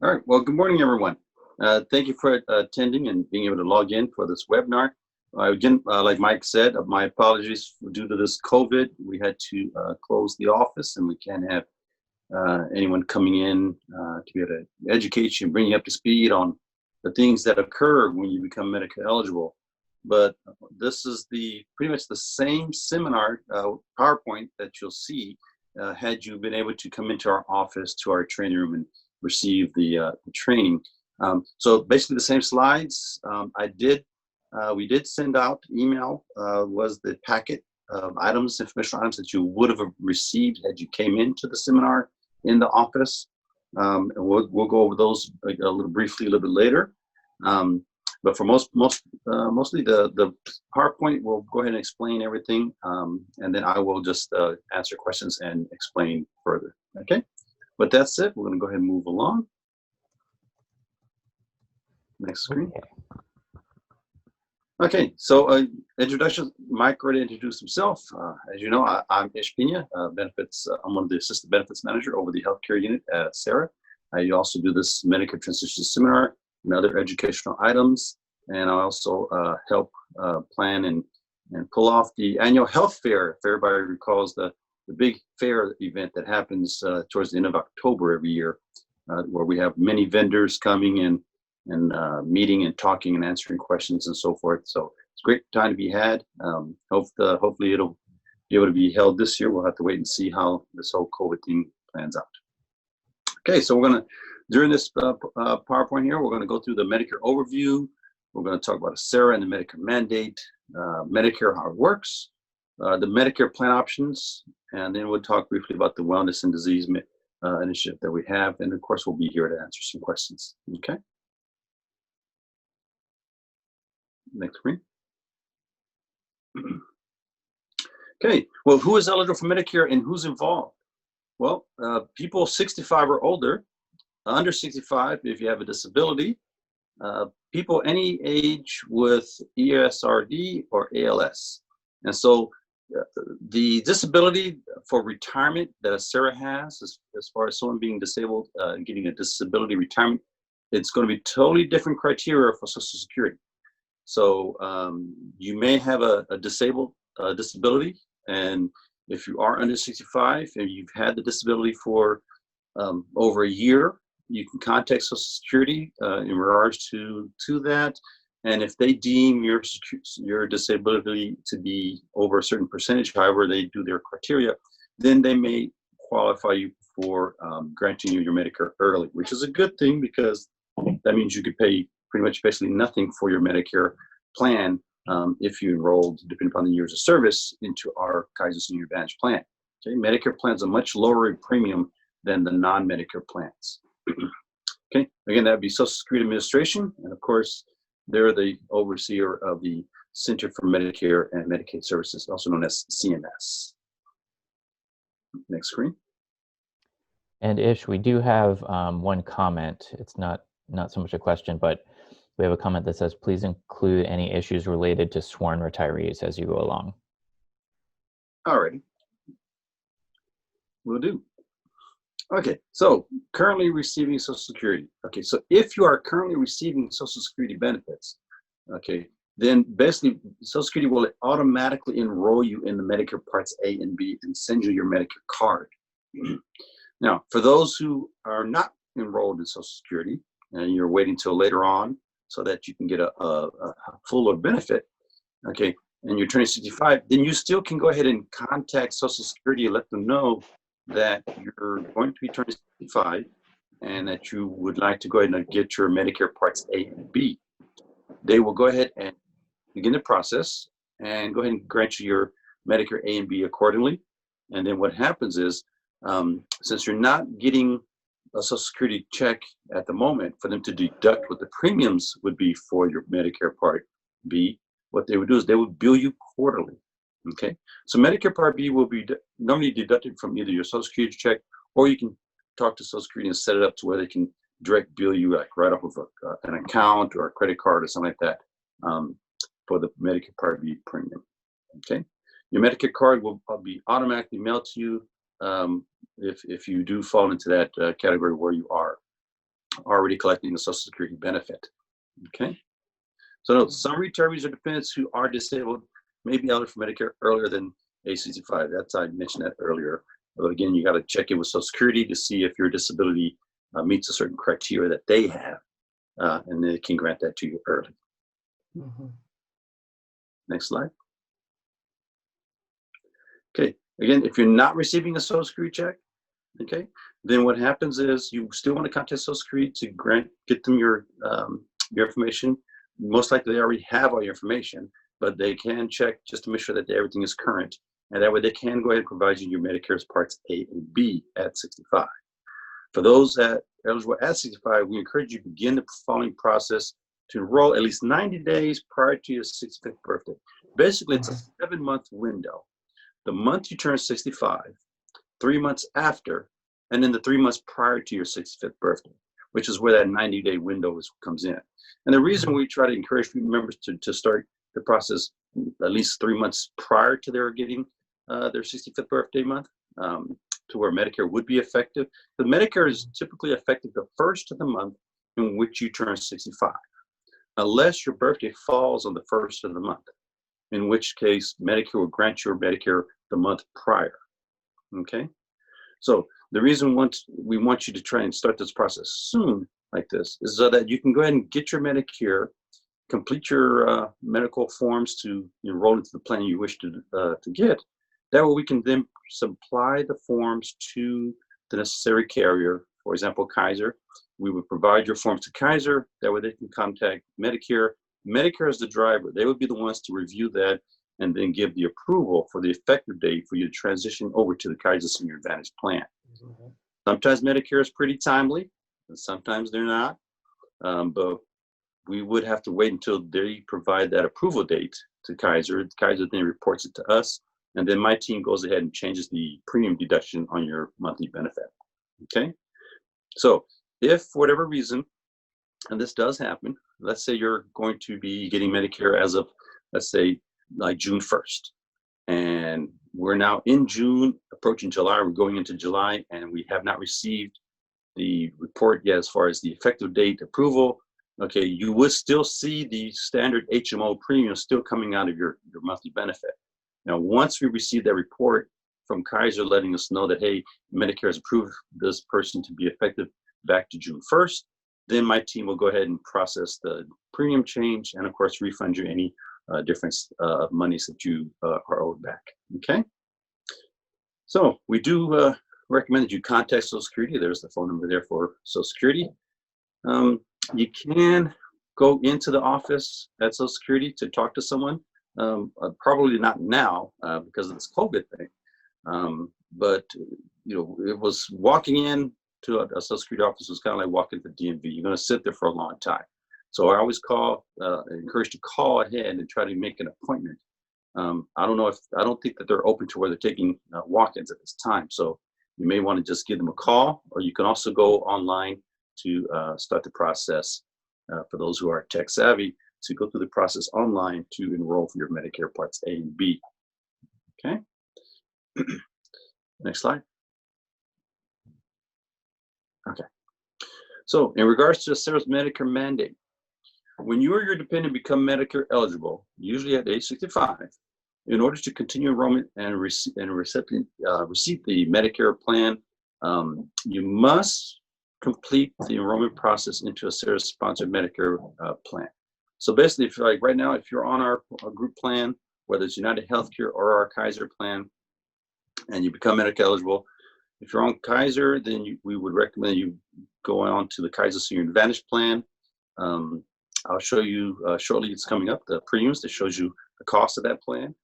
All right. Well, good morning, everyone. Thank you for attending and being able to log in for this webinar. Again, like Mike said, my apologies due to this COVID. We had to close the office, and we can't have anyone coming in to be able to educate you and bring you up to speed on the things that occur when you become Medicare eligible. But this is pretty much the same seminar PowerPoint that you'll see had you been able to come into our office to our training room and receive the training. So basically the same slides. We did send out email, was the packet of items, informational items that you would have received had you came into the seminar in the office. And we'll go over those a little briefly a little bit later. But for mostly the PowerPoint will go ahead and explain everything, and then I will just answer questions and explain further. Okay. But that's it. We're going to go ahead and move along. Next screen. Okay, so introduction. Mike already introduced himself. As you know, I'm Ish Pena, benefits. I'm one of the assistant benefits manager over the healthcare unit at Sarah. I also do this Medicare transition seminar and other educational items, and I also help plan and pull off the annual health fair. If everybody recalls the big fair event that happens towards the end of October every year, where we have many vendors coming in and meeting and talking and answering questions and so forth. So it's a great time to be had. Hopefully it'll be able to be held this year. We'll have to wait and see how this whole COVID thing plans out. Okay, so we're gonna, during this PowerPoint here, we're gonna go through the Medicare overview. We're gonna talk about SARA and the Medicare Mandate, Medicare, how it works, the Medicare plan options, and then we'll talk briefly about the wellness and disease initiative that we have. And of course, we'll be here to answer some questions, okay? Next screen. Okay, well, who is eligible for Medicare and who's involved? Well, people 65 or older, under 65 if you have a disability, people any age with ESRD or ALS. And so the disability for retirement that Sarah has, as far as someone being disabled, getting a disability retirement, it's going to be totally different criteria for Social Security. So you may have a disabled disability, and if you are under 65 and you've had the disability for over a year, you can contact Social Security in regards to that. And if they deem your disability to be over a certain percentage, however they do their criteria, then they may qualify you for granting you your Medicare early, which is a good thing because that means you could pay pretty much basically nothing for your Medicare plan if you enrolled, depending upon the years of service, into our Kaiser Senior Advantage plan. Okay, Medicare plans are much lower in premium than the non-Medicare plans. Okay, again, that would be Social Security Administration, and of course, they're the overseer of the Center for Medicare and Medicaid Services, also known as CMS. Next screen. And Ish, we do have one comment. It's not so much a question, but we have a comment that says, please include any issues related to sworn retirees as you go along. All righty. Will do. Okay, so currently receiving Social Security. Okay, so if you are currently receiving Social Security benefits, okay, then basically Social Security will automatically enroll you in the Medicare Parts A and B and send you your Medicare card. Now, for those who are not enrolled in Social Security and you're waiting till later on so that you can get a fuller benefit, okay, and you're turning 65, then you still can go ahead and contact Social Security and let them know that you're going to be turning 65 and that you would like to go ahead and get your Medicare Parts A and B. They will go ahead and begin the process and go ahead and grant you your Medicare A and B accordingly. And then what happens is, since you're not getting a Social Security check at the moment for them to deduct what the premiums would be for your Medicare Part B, what they would do is they would bill you quarterly. Okay, so Medicare Part B will be normally deducted from either your Social Security check, or you can talk to Social Security and set it up to where they can direct bill you, like right off of an account or a credit card or something like that, for the Medicare Part B premium. Okay, your Medicare card will be automatically mailed to you if you do fall into that category where you are. already collecting the Social Security benefit. Okay. So no, some retirees or dependents who are disabled may be eligible for Medicare earlier than age 65. That's, I mentioned that earlier. But again, you got to check in with Social Security to see if your disability meets a certain criteria that they have, and they can grant that to you early. Mhm. Next slide. Okay, again, if you're not receiving a Social Security check, okay, then what happens is you still want to contact Social Security to get them your information. Most likely they already have all your information, but they can check just to make sure that everything is current. And that way they can go ahead and provide you your Medicare's Parts A and B at 65. For those that are eligible at 65, we encourage you to begin the following process to enroll at least 90 days prior to your 65th birthday. Basically, it's a 7-month window. The month you turn 65, 3 months after, and then the 3 months prior to your 65th birthday, which is where that 90-day window comes in. And the reason we try to encourage members to start the process at least 3 months prior to their getting their 65th birthday month, to where Medicare would be effective. The Medicare is typically effective the first of the month in which you turn 65, unless your birthday falls on the first of the month, in which case Medicare will grant your Medicare the month prior. Okay? So the reason we want you to try and start this process soon like this is so that you can go ahead and get your Medicare, complete your medical forms to enroll into the plan you wish to get. That way we can then supply the forms to the necessary carrier, for example, Kaiser. We would provide your forms to Kaiser. That way they can contact Medicare. Medicare is the driver. They would be the ones to review that and then give the approval for the effective date for you to transition over to the Kaiser Senior Advantage plan. Mhm. Sometimes Medicare is pretty timely, and sometimes they're not. But we would have to wait until they provide that approval date to Kaiser. Kaiser then reports it to us, and then my team goes ahead and changes the premium deduction on your monthly benefit. Okay? So if for whatever reason, and this does happen, let's say you're going to be getting Medicare as of, let's say, like June 1st. And we're now in June, approaching July, we're going into July, and we have not received the report yet as far as the effective date approval. Okay, you would still see the standard HMO premium still coming out of your monthly benefit. Now, once we receive that report from Kaiser letting us know that, hey, Medicare has approved this person to be effective back to June 1st, then my team will go ahead and process the premium change and, of course, refund you any difference of monies that you are owed back. Okay? So we do recommend that you contact Social Security. There's the phone number there for Social Security. You can go into the office at Social Security to talk to someone. Probably not now because of this COVID thing. But it was walking in to a Social Security office was kind of like walking to the DMV. You're going to sit there for a long time. So I always encourage to call ahead and try to make an appointment. I don't think that they're open to where they're taking walk-ins at this time. So you may want to just give them a call, or you can also go online to start the process for those who are tech savvy to go through the process online to enroll for your Medicare Parts A and B. Okay. Next slide. Okay. So in regards to the CERS Medicare mandate, when you or your dependent become Medicare eligible, usually at age 65, in order to continue enrollment and receive the Medicare plan, you must complete the enrollment process into a CERS-sponsored Medicare plan. So basically, if like right now, if you're on our group plan, whether it's United Healthcare or our Kaiser plan, and you become Medicare eligible, if you're on Kaiser, then we would recommend you go on to the Kaiser Senior Advantage plan. I'll show you shortly, it's coming up, the premiums that shows you the cost of that plan.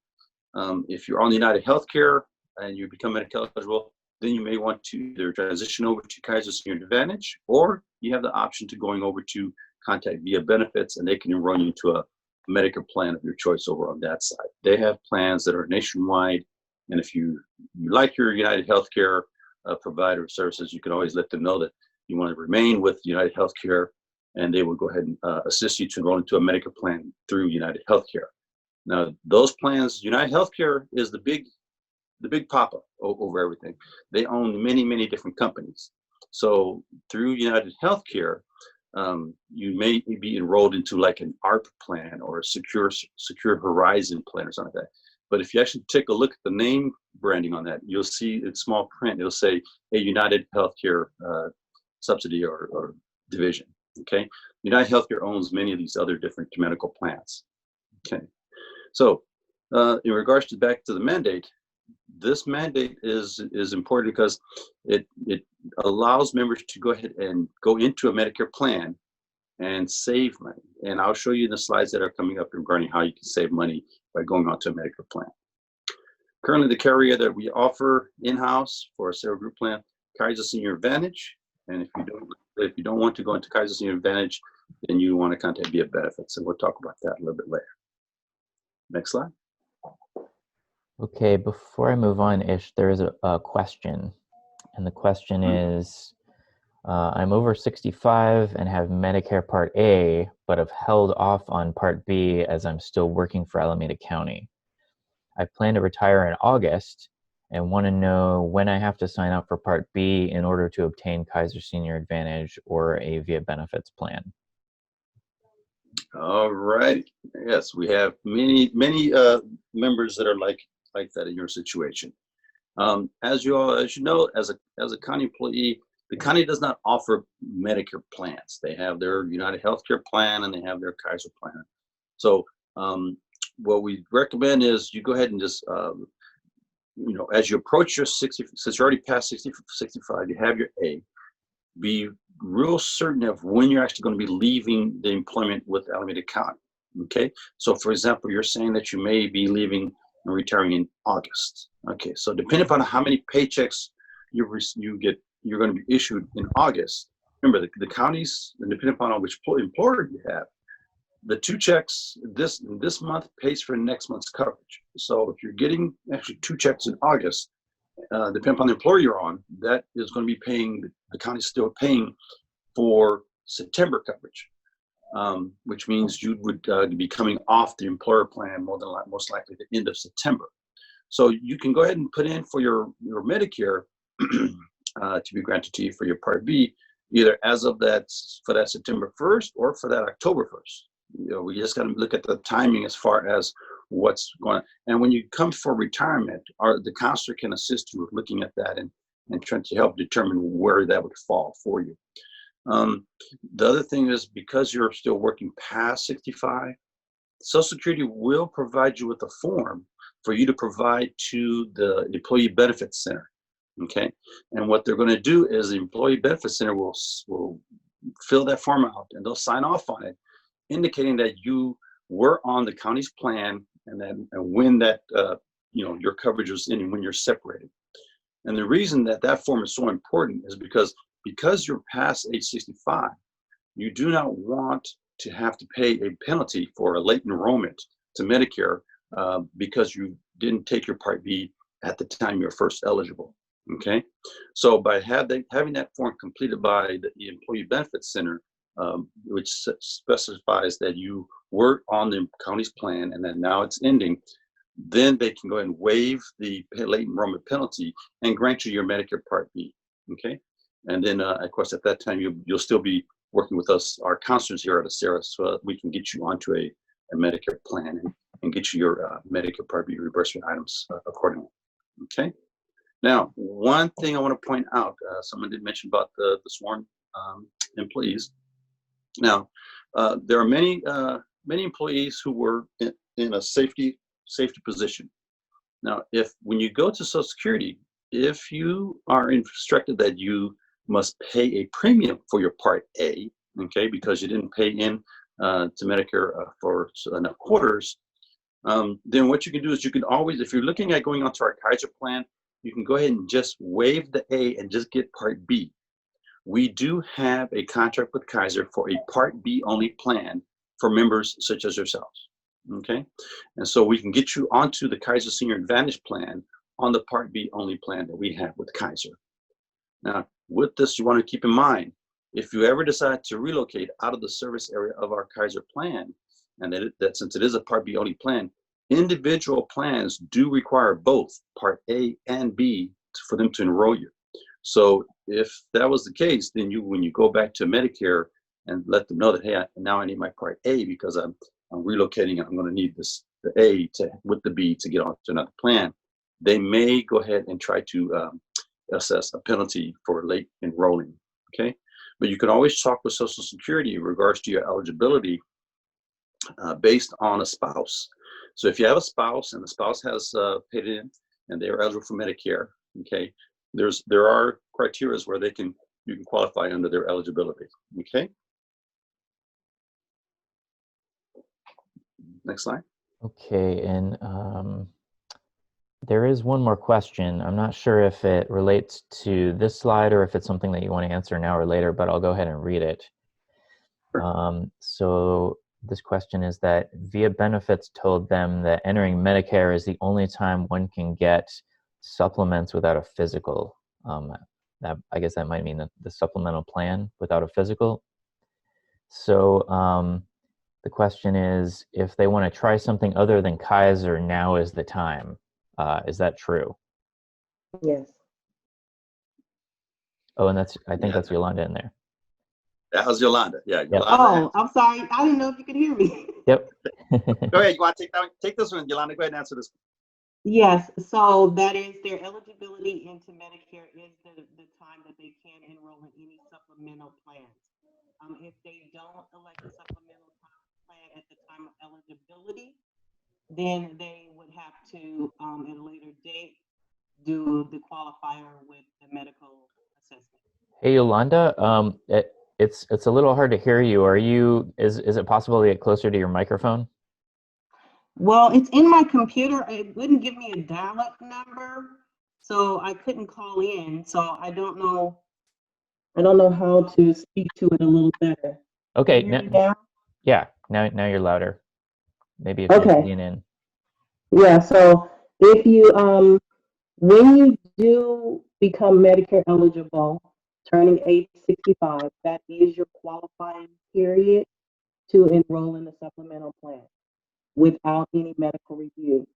If you're on the United Healthcare and you become Medicare eligible, then you may want to either transition over to Kaiser Senior Advantage, or you have the option to going over to Contact Via Benefits, and they can enroll you into a Medicare plan of your choice over on that side. They have plans that are nationwide, and if you like your United Healthcare provider of services, you can always let them know that you want to remain with United Healthcare, and they will go ahead and assist you to enroll into a Medicare plan through United Healthcare. Now, those plans, United Healthcare is the big papa over everything. They own many, many different companies. So through United Healthcare, you may be enrolled into like an ARP plan or a Secure Horizon plan or something like that. But if you actually take a look at the name branding on that, you'll see in small print, it'll say a United Healthcare subsidy or division. Okay, United Healthcare owns many of these other different medical plans. Okay, so in regards to back to the mandate, this mandate is important because it allows members to go ahead and go into a Medicare plan and save money. And I'll show you in the slides that are coming up regarding how you can save money by going onto a Medicare plan. Currently, the carrier that we offer in-house for a Sarah Group plan, Kaiser Senior Advantage. And if you don't want to go into Kaiser Senior Advantage, then you want to contact Via Benefits, and we'll talk about that a little bit later. Next slide. Okay, before I move on, Ish, there is a question. And the question is, I'm over 65 and have Medicare Part A, but have held off on Part B as I'm still working for Alameda County. I plan to retire in August and want to know when I have to sign up for Part B in order to obtain Kaiser Senior Advantage or a Via Benefits plan. All right. Yes, we have many members that are like that in your situation. As you know, as a county employee, the county does not offer Medicare plans. They have their United Healthcare plan and they have their Kaiser plan. So what we recommend is you go ahead and just, as you approach your 60, since you're already past 60, 65, you have your A, be real certain of when you're actually going to be leaving the employment with Alameda County. Okay. So for example, you're saying that you may be leaving and retiring in August. Okay. So depending upon how many paychecks you're going to be issued in August, remember the counties, and depending upon which employer you have, the 2 checks this month pays for next month's coverage. So if you're getting actually 2 checks in August, depending upon the employer you're on, that is going to be paying, the county's still paying for September coverage, which means you would be coming off the employer plan most likely the end of September. So you can go ahead and put in for your Medicare to be granted to you for your Part B, either as of for that September 1st or for that October 1st. We just got to look at the timing as far as what's going on. And when you come for retirement, the counselor can assist you with looking at that and trying to help determine where that would fall for you. The other thing is, because you're still working past 65, Social Security will provide you with a form for you to provide to the Employee Benefits Center. Okay, and what they're going to do is the Employee Benefits Center will fill that form out and they'll sign off on it, indicating that you were on the county's plan and when that your coverage was ending, when you're separated. And the reason that form is so important is because you're past age 65, you do not want to have to pay a penalty for a late enrollment to Medicare because you didn't take your Part B at the time you were first eligible. Okay, so by having that form completed by the Employee Benefits Center, which specifies that you were on the county's plan and that now it's ending, then they can go ahead and waive the late enrollment penalty and grant you your Medicare Part B. Okay, and then of course at that time you'll still be working with us, our counselors here at ACERA, so we can get you onto a Medicare plan and get you your Medicare Part B reimbursement items accordingly. Okay. Now, one thing I want to point out, someone did mention about the sworn employees. Now, there are many employees who were in a safety position. Now, when you go to Social Security, if you are instructed that you must pay a premium for your Part A, okay, because you didn't pay in to Medicare for enough quarters, then what you can do is you can always, if you're looking at going onto our Kaiser plan, you can go ahead and just waive the A and just get Part B. We do have a contract with Kaiser for a Part B only plan for members such as yourselves, okay? And so we can get you onto the Kaiser Senior Advantage plan on the Part B only plan that we have with Kaiser. Now, with this, you want to keep in mind, if you ever decide to relocate out of the service area of our Kaiser plan, and that since it is a Part B only plan, individual plans do require both Part A and B for them to enroll you. So if that was the case, then when you go back to Medicare and let them know that, hey, now I need my Part A because I'm relocating and I'm going to need the A with the B to get onto another plan, they may go ahead and try to assess a penalty for late enrolling. Okay, but you can always talk with Social Security in regards to your eligibility based on a spouse. So if you have a spouse and the spouse has paid in and they are eligible for Medicare, okay, there are criteria where you can qualify under their eligibility. Okay. Next slide. Okay, and there is one more question. I'm not sure if it relates to this slide or if it's something that you want to answer now or later, but I'll go ahead and read it. So this question is that Via Benefits told them that entering Medicare is the only time one can get supplements without a physical. I guess that might mean the supplemental plan without a physical. So the question is, if they want to try something other than Kaiser, now is the time. Is that true? Yes. Oh, and I think that's Yolanda in there. That was Yolanda. Yeah. Yep. Oh, I'm sorry. I didn't know if you could hear me. Yep. Go ahead. You want to take this one, Yolanda? Go ahead and answer this. Yes. So that is their eligibility into Medicare is the time that they can enroll in any supplemental plans. If they don't elect a supplemental plan at the time of eligibility, then they would have to, at a later date, do the qualifier with the medical assessment. Hey, Yolanda, it's a little hard to hear you. Is it possible to get closer to your microphone? Well, it's in my computer. It wouldn't give me a dial-up number, so I couldn't call in. So I don't know how to speak to it a little better. Okay. Can you hear me now? Yeah. Now you're louder. Maybe if Okay. you lean in. Yeah. So if you when you do become Medicare eligible, turning age 65, that is your qualifying period to enroll in the supplemental plan without any medical review.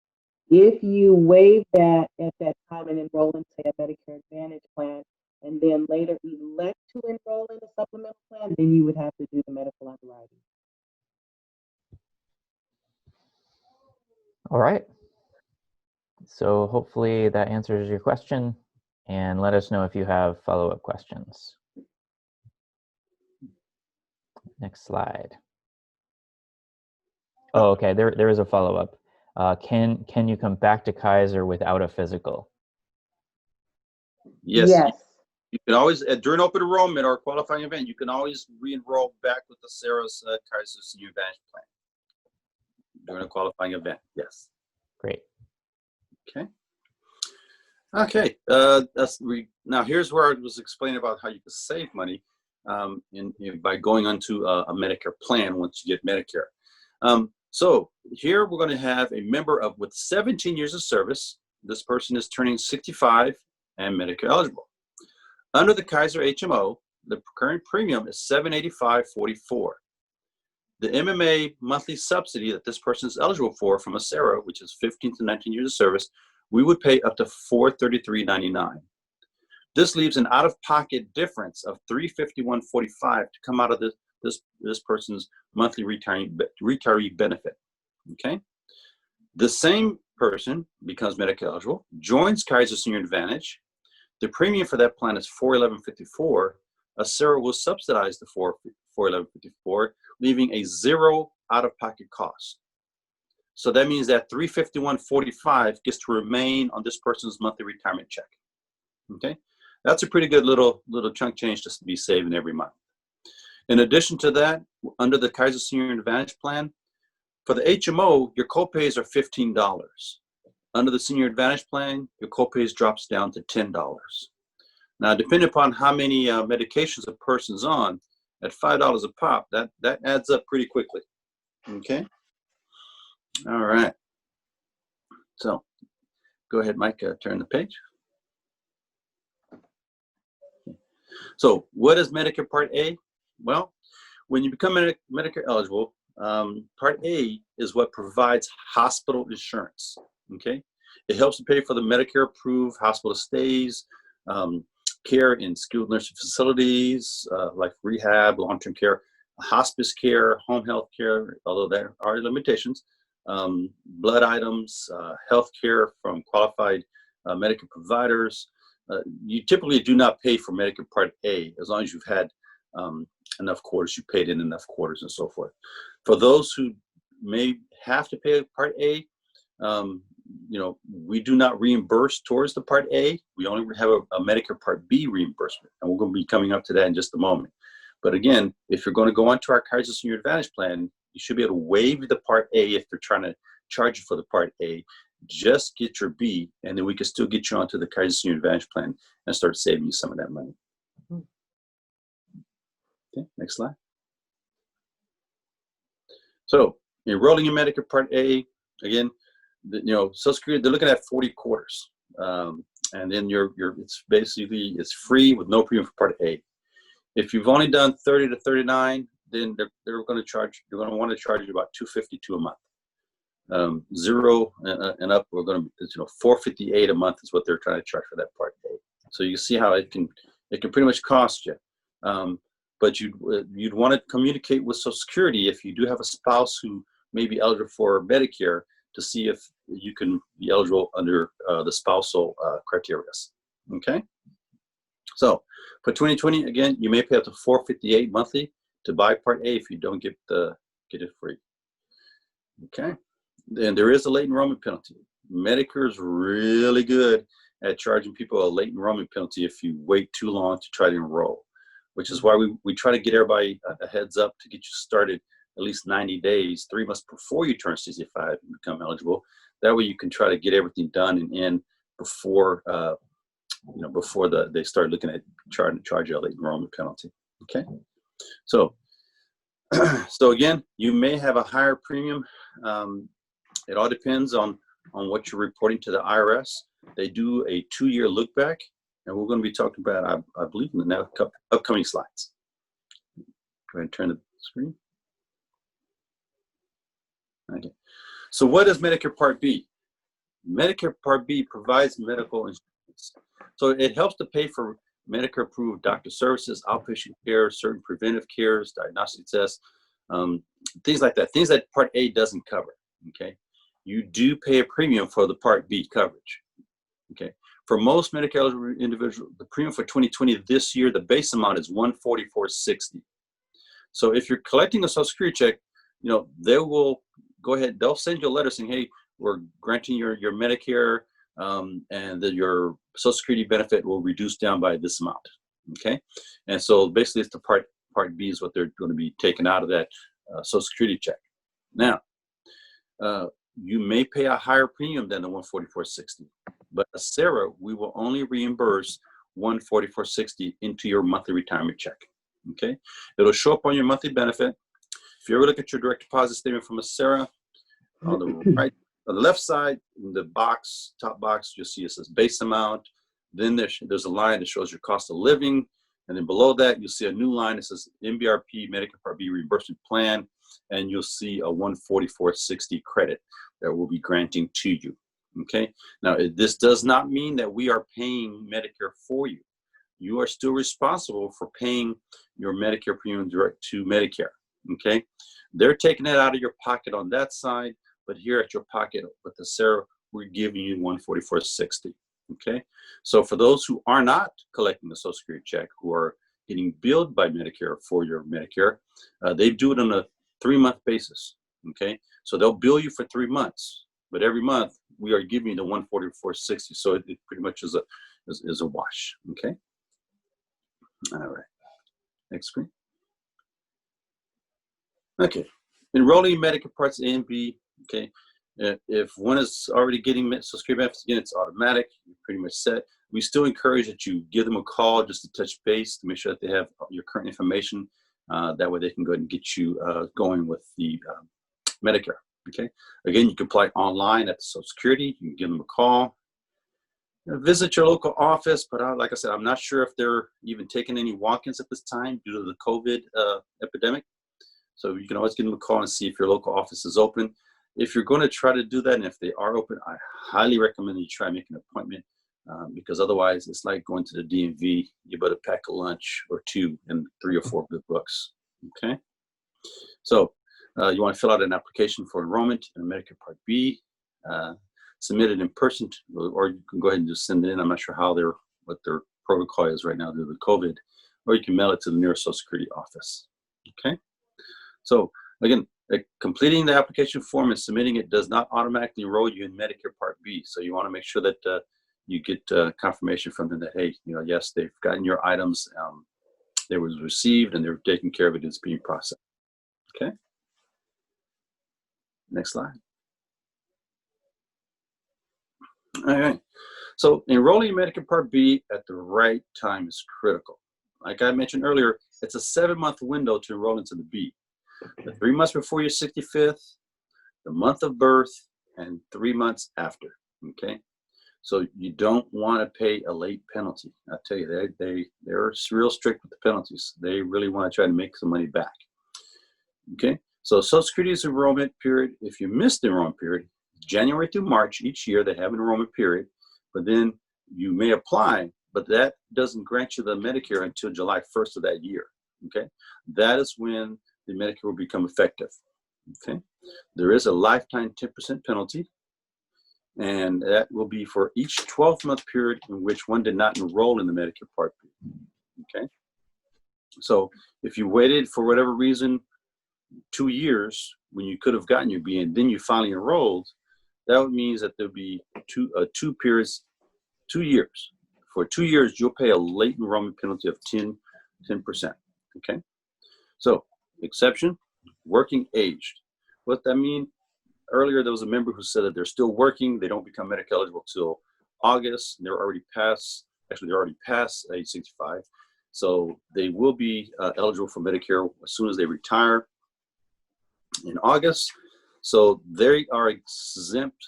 If you waive that at that time and enroll in, say, a Medicare Advantage plan, and then later elect to enroll in a supplemental plan, then you would have to do the medical underwriting. All right. So hopefully that answers your question, and let us know if you have follow-up questions. Next slide. Oh, okay. There is a follow-up. Can you come back to Kaiser without a physical? Yes. You can always, during open enrollment or qualifying event, you can always re-enroll back with the Sarah's Kaiser Senior Advantage Plan during a qualifying event. Yes. Great. Okay. Okay. Now here's where I was explaining about how you can save money by going onto a Medicare plan once you get Medicare. So here we're going to have a member with 17 years of service. This person is turning 65 and Medicare eligible. Under the Kaiser HMO, the current premium is $785.44. The MMA monthly subsidy that this person is eligible for from ACERA, which is 15 to 19 years of service, we would pay up to $433.99. This leaves an out-of-pocket difference of $351.45 to come out of this person's monthly retiree benefit. Okay, the same person becomes Medicare eligible, joins Kaiser Senior Advantage. The premium for that plan is $411.54. ACERA will subsidize the $411.54, leaving a zero out-of-pocket cost. So that means that $351.45 gets to remain on this person's monthly retirement check. Okay, that's a pretty good little chunk change just to be saving every month. In addition to that, under the Kaiser Senior Advantage plan, for the HMO, your copays are $15. Under the Senior Advantage plan, your copays drops down to $10. Now, depending upon how many medications a person's on, at $5 a pop, that adds up pretty quickly. Okay. All right. So, go ahead, Mike. Turn the page. So, what is Medicare Part A? Well, when you become Medicare eligible, Part A is what provides hospital insurance. Okay, it helps to pay for the Medicare-approved hospital stays, care in skilled nursing facilities, like rehab, long-term care, hospice care, home health care, although there are limitations, blood items, health care from qualified Medicare providers. You typically do not pay for Medicare Part A as long as you've had enough quarters, you paid in enough quarters and so forth. For those who may have to pay Part A, we do not reimburse towards the Part A. We only have a Medicare Part B reimbursement, and we're going to be coming up to that in just a moment. But again, if you're going to go onto our Kaiser Senior Advantage plan, you should be able to waive the Part A if they're trying to charge you for the Part A. Just get your B, and then we can still get you onto the Kaiser Senior Advantage plan and start saving you some of that money. Okay, next slide. So enrolling in Medicare Part A, again, Social Security, they're looking at 40 quarters, and then it's free with no premium for Part A. If you've only done 30 to 39, then they're going to want to charge you about $252 a month. 0 and up, we're going to $458 a month is what they're trying to charge for that Part A. So you see how it can pretty much cost you. But you'd want to communicate with Social Security if you do have a spouse who may be eligible for Medicare to see if you can be eligible under the spousal criteria. Okay. So for 2020, again, you may pay up to $458 monthly to buy Part A if you don't get it free. Okay. Then there is a late enrollment penalty. Medicare is really good at charging people a late enrollment penalty if you wait too long to try to enroll, which is why we try to get everybody a heads up to get you started at least 90 days, 3 months before you turn 65 and become eligible. That way you can try to get everything done and in before they start looking at trying to charge you a late enrollment penalty. Okay, so again, you may have a higher premium. It all depends on what you're reporting to the IRS. They do a 2-year look back, and we're going to be talking about, I believe, in the upcoming slides. Go ahead and turn the screen. Okay. So what is Medicare Part B? Medicare Part B provides medical insurance. So it helps to pay for Medicare-approved doctor services, outpatient care, certain preventive cares, diagnostic tests, things like that, things that Part A doesn't cover, okay? You do pay a premium for the Part B coverage, okay? For most Medicare eligible individuals, the premium for 2020 this year, the base amount is $144.60. So if you're collecting a Social Security check, they will go ahead, they'll send you a letter saying, hey, we're granting your Medicare and your Social Security benefit will reduce down by this amount, okay? And so basically it's the Part B is what they're going to be taking out of that Social Security check. Now, you may pay a higher premium than the $144.60, but as Sarah, we will only reimburse $144.60 into your monthly retirement check, okay? It'll show up on your monthly benefit. If you ever look at your direct deposit statement from a Sarah, on the right, on the left side, in the box, top box, you'll see it says base amount. Then there's a line that shows your cost of living. And then below that, you'll see a new line that says MBRP, Medicare Part B Reimbursement Plan. And you'll see a $144.60 credit that we'll be granting to you. Okay. Now, this does not mean that we are paying Medicare for you. You are still responsible for paying your Medicare premium direct to Medicare. Okay. They're taking it out of your pocket on that side, but here at your pocket with the Sarah, we're giving you $144.60. Okay. So for those who are not collecting the Social Security check, who are getting billed by Medicare for your Medicare, they do it on a 3-month basis. Okay. So they'll bill you for 3 months, but every month we are giving you the $144.60. So it pretty much is a wash. Okay. All right. Next screen. Okay. Enrolling in Medicare Parts A and B. Okay. If one is already getting Social Security benefits, again, it's automatic. You're pretty much set. We still encourage that you give them a call just to touch base to make sure that they have your current information. That way they can go ahead and get you going with the Medicare. Okay. Again, you can apply online at the Social Security. You can give them a call. Visit your local office, but like I said, I'm not sure if they're even taking any walk-ins at this time due to the COVID epidemic. So you can always give them a call and see if your local office is open. If you're going to try to do that, and if they are open, I highly recommend that you try and make an appointment because otherwise it's like going to the DMV. You better pack a lunch or two and 3 or 4 good books. Okay. So you want to fill out an application for enrollment in Medicare Part B, submit it in person, or you can go ahead and just send it in. I'm not sure what their protocol is right now due to COVID, or you can mail it to the nearest Social Security office. Okay. So again, completing the application form and submitting it does not automatically enroll you in Medicare Part B. So you want to make sure that you get confirmation from them that, hey, yes, they've gotten your items, they was received, and they're taking care of it. It's being processed. Okay. Next slide. All right. So enrolling in Medicare Part B at the right time is critical. Like I mentioned earlier, it's a 7-month window to enroll into the B. The 3 months before your 65th, the month of birth, and 3 months after. Okay. So you don't want to pay a late penalty. I tell you, they're real strict with the penalties. They really want to try to make some money back. Okay. So Social Security's enrollment period, if you missed the enrollment period, January through March each year, they have an enrollment period, but then you may apply, but that doesn't grant you the Medicare until July 1st of that year. Okay. That is when the Medicare will become effective. Okay. There is a lifetime 10% penalty, and that will be for each 12-month period in which one did not enroll in the Medicare Part B. Okay. So if you waited for whatever reason 2 years when you could have gotten your B and then you finally enrolled, that would mean that there'll be 2 years. For 2 years, you'll pay a late enrollment penalty of 10%. Okay. So exception, working aged. What that mean? Earlier, there was a member who said that they're still working. They don't become Medicare eligible till August. They're already past age 65. So they will be eligible for Medicare as soon as they retire in August. So they are exempt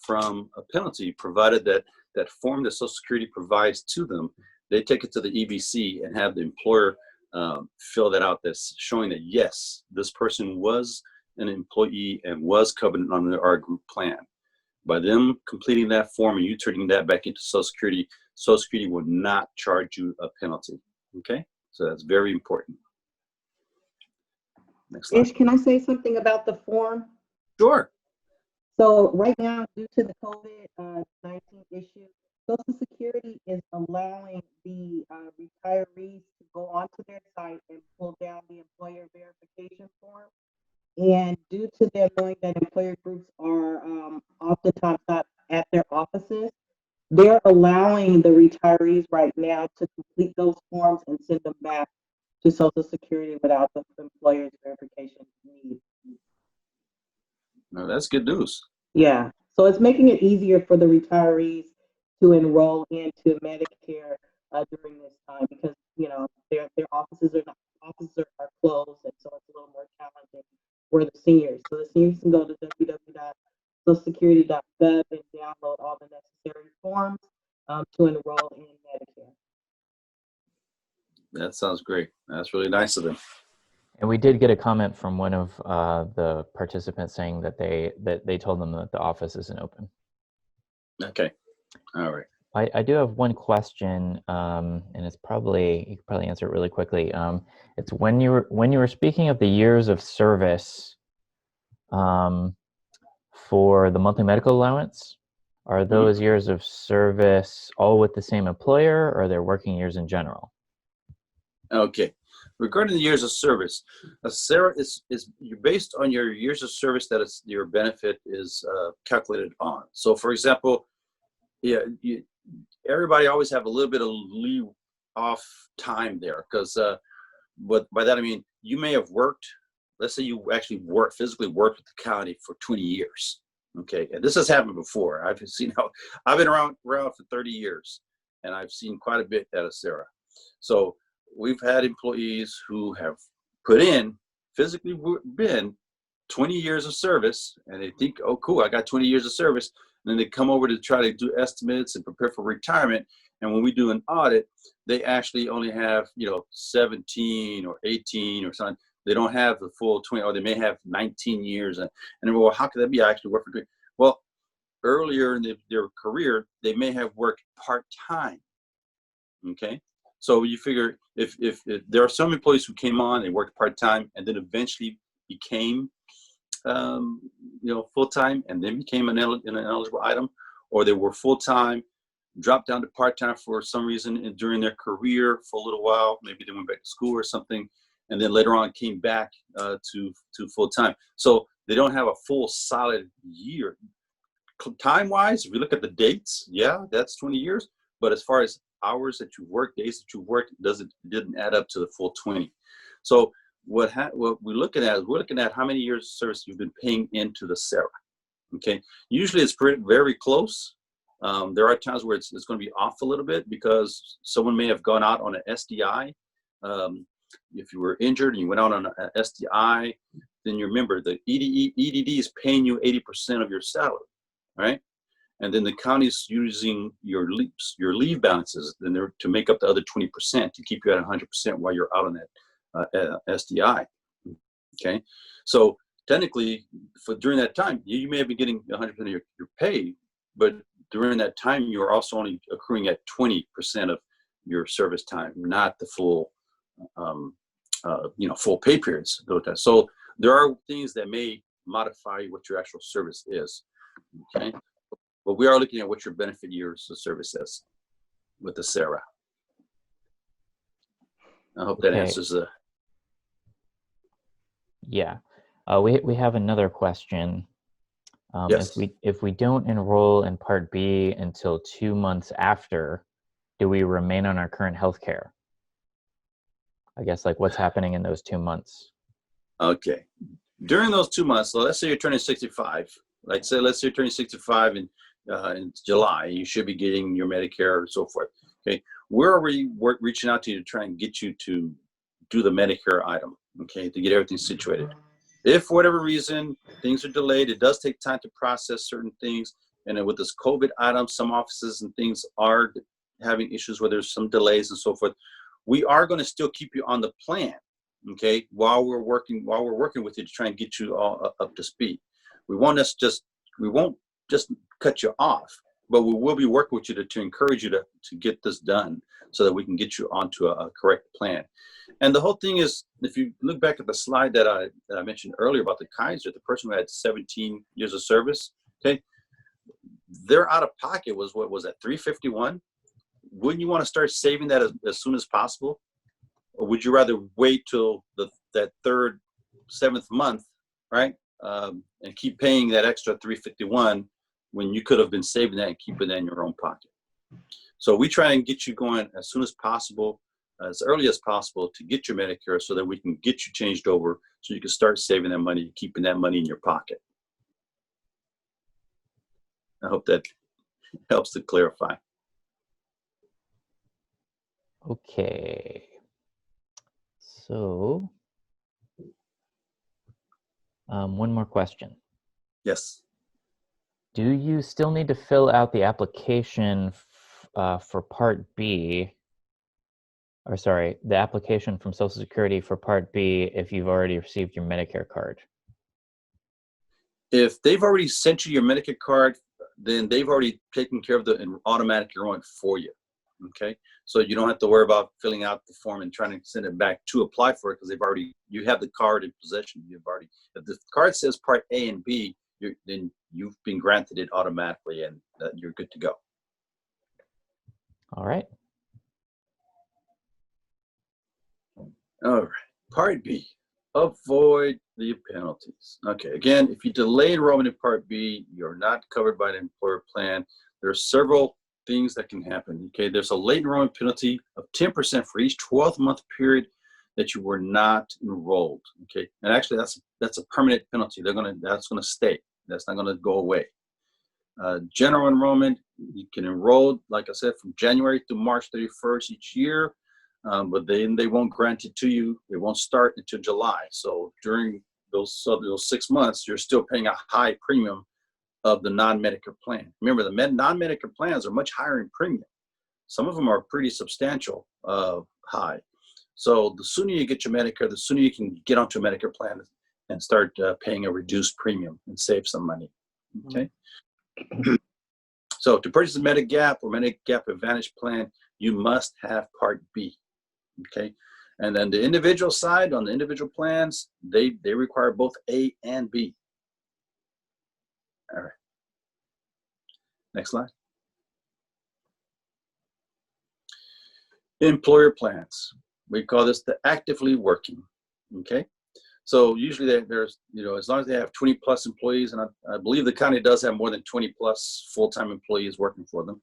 from a penalty, provided that that form that Social Security provides to them, they take it to the EBC and have the employer fill that out, that's showing that, yes, this person was an employee and was covered under our group plan. By them completing that form and you turning that back into Social Security will not charge you a penalty. Okay, so that's very important. Next slide. Ish, can I say something about the form? Sure. So right now, due to the COVID-19 issue, Social Security is allowing the retirees to go onto their site and pull down the employer verification form. And due to them knowing that employer groups are oftentimes not at their offices, they're allowing the retirees right now to complete those forms and send them back to Social Security without the employer's verification need. No, that's good news. Yeah, so it's making it easier for the retirees to enroll into Medicare during this time, because their offices are closed, and so it's a little more challenging for the seniors. So the seniors can go to www.socialsecurity.gov and download all the necessary forms to enroll in Medicare. That sounds great. That's really nice of them. And we did get a comment from one of the participants saying that they told them that the office isn't open. Okay. All right. I do have one question, and it's you could probably answer it really quickly. It's when you were speaking of the years of service for the monthly medical allowance, are those years of service all with the same employer, or are they working years in general? Okay. Regarding the years of service, Sarah, is you're based on your years of service that your benefit is calculated on. So, for example, everybody always have a little bit of leave off time there, because but by that I mean you may have worked. Let's say you actually physically worked with the county for 20 years. Okay, and this has happened before. I've been around for 30 years, and I've seen quite a bit out of Sarah. So we've had employees who have physically been 20 years of service, and they think, oh, cool, I got 20 years of service. And then they come over to try to do estimates and prepare for retirement. And when we do an audit, they actually only have, 17 or 18 or something. They don't have the full 20, or they may have 19 years. And then, well, how could that be? I actually work for 20. Well, earlier in their career, they may have worked part-time. Okay, so you figure if there are some employees who came on and worked part-time and then eventually became full-time and then became an eligible item, or they were full-time, dropped down to part-time for some reason during their career for a little while, maybe they went back to school or something, and then later on came back to full-time. So they don't have a full solid year. Time-wise, if we look at the dates, yeah, that's 20 years. But as far as hours that you work, days that you work, didn't add up to the full 20. So what we're looking at is how many years of service you've been paying into the SARA. Okay, usually it's very close. There are times where it's going to be off a little bit because someone may have gone out on an SDI. If you were injured and you went out on an SDI, then you remember the EDD is paying you 80% of your salary, right? And then the county's using your leave balances to make up the other 20% to keep you at 100% while you're out on that SDI. Okay, so technically, during that time, you may have been getting 100% of your pay, but during that time, you're also only accruing at 20% of your service time, not the full, full pay periods. So there are things that may modify what your actual service is. Okay, but we are looking at what your benefit years of service is with the SARA. I hope that answers the. Yeah, we have another question. Yes. If we don't enroll in Part B until 2 months after, do we remain on our current health care? I guess what's happening in those 2 months? Okay. During those 2 months, so let's say you're turning 65. Let's say you're turning 65 in July. You should be getting your Medicare and so forth. Okay. We're already reaching out to you to try and get you to do the Medicare item. Okay, to get everything situated. If for whatever reason things are delayed, it does take time to process certain things. And then with this COVID item, some offices and things are having issues where there's some delays and so forth. We are going to still keep you on the plan, okay, while we're working with you to try and get you all up to speed. We won't just cut you off, but we will be working with you to encourage you to get this done so that we can get you onto a correct plan. And the whole thing is, if you look back at the slide that I mentioned earlier about the Kaiser, the person who had 17 years of service, okay, their out of pocket was $351. Wouldn't you want to start saving that as soon as possible, or would you rather wait till that third, 7th month, right, and keep paying that extra $351 when you could have been saving that and keeping that in your own pocket? So we try and get you going as soon as possible, as early as possible, to get your Medicare so that we can get you changed over so you can start saving that money, keeping that money in your pocket. I hope that helps to clarify. Okay. So, one more question. Yes. Do you still need to fill out the application for Part B? Or sorry, the application from Social Security for Part B if you've already received your Medicare card? If they've already sent you your Medicare card, then they've already taken care of the automatic enrollment for you. Okay, so you don't have to worry about filling out the form and trying to send it back to apply for it because you have the card in possession. If the card says Part A and B, then you've been granted it automatically and you're good to go. All right. All right, Part B, avoid the penalties. Okay, again, if you delay enrollment in Part B, you're not covered by the employer plan. There are several things that can happen. Okay, there's a late enrollment penalty of 10% for each 12-month period that you were not enrolled. Okay, and actually that's a permanent penalty. That's gonna stay. That's not gonna go away. General enrollment, you can enroll, like I said, from January to March 31st each year. But then they won't grant it to you. It won't start until July. So during those 6 months, you're still paying a high premium of the non-Medicare plan. Remember, the non-Medicare plans are much higher in premium. Some of them are pretty substantial high. So the sooner you get your Medicare, the sooner you can get onto a Medicare plan and start paying a reduced premium and save some money. Okay. So to purchase a Medigap or Medigap Advantage plan, you must have Part B, okay? And then the individual side, on the individual plans, they require both A and B. All right. Next slide. Employer plans. We call this the actively working, okay? So usually there's, as long as they have 20 plus employees, and I believe the county does have more than 20 plus full-time employees working for them.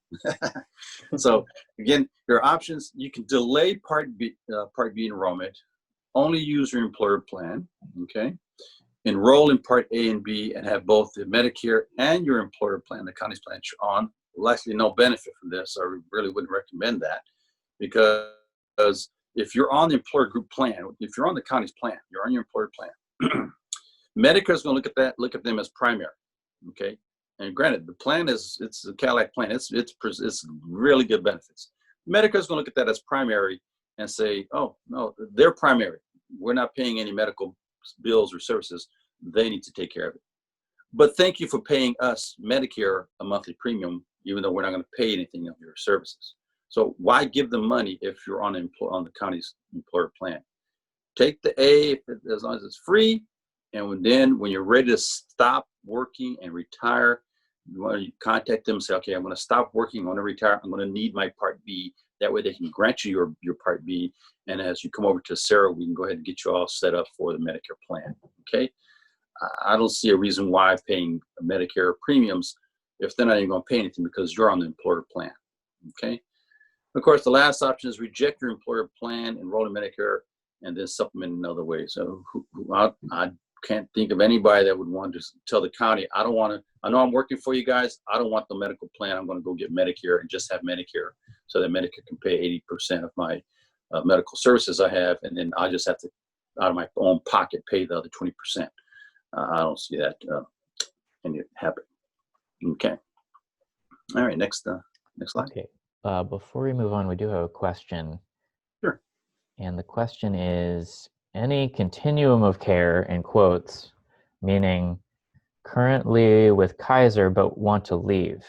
So again, there are options. You can delay Part B enrollment, only use your employer plan, okay? Enroll in Part A and B and have both the Medicare and your employer plan, the county's plan you're on. Likely no benefit from this, so I really wouldn't recommend that, because if you're on the employer group plan, if you're on the county's plan, you're on your employer plan, Medicare is going to look at them as primary, okay? And granted, the plan it's a Cadillac plan. It's really good benefits. Medicare is going to look at that as primary and say, oh, no, they're primary. We're not paying any medical bills or services. They need to take care of it. But thank you for paying us, Medicare, a monthly premium, even though we're not going to pay anything of your services. So why give them money if you're on the county's employer plan? Take the A as long as it's free, and then when you're ready to stop working and retire, you want to contact them and say, okay, I'm going to stop working, I'm going to retire, I'm going to need my Part B. That way they can grant you your Part B, and as you come over to Sarah, we can go ahead and get you all set up for the Medicare plan, okay? I don't see a reason why paying Medicare premiums if they're not even going to pay anything because you're on the employer plan, okay? Of course, the last option is reject your employer plan, enroll in Medicare, and then supplement in another way. So I can't think of anybody that would want to tell the county, I know I'm working for you guys, I don't want the medical plan, I'm going to go get Medicare and just have Medicare so that Medicare can pay 80% of my medical services I have, and then I just have to, out of my own pocket, pay the other 20%. I don't see that happen. Okay. All right, next slide. Okay. Before we move on, we do have a question. Sure. And the question is, any continuum of care, in quotes, meaning currently with Kaiser but want to leave,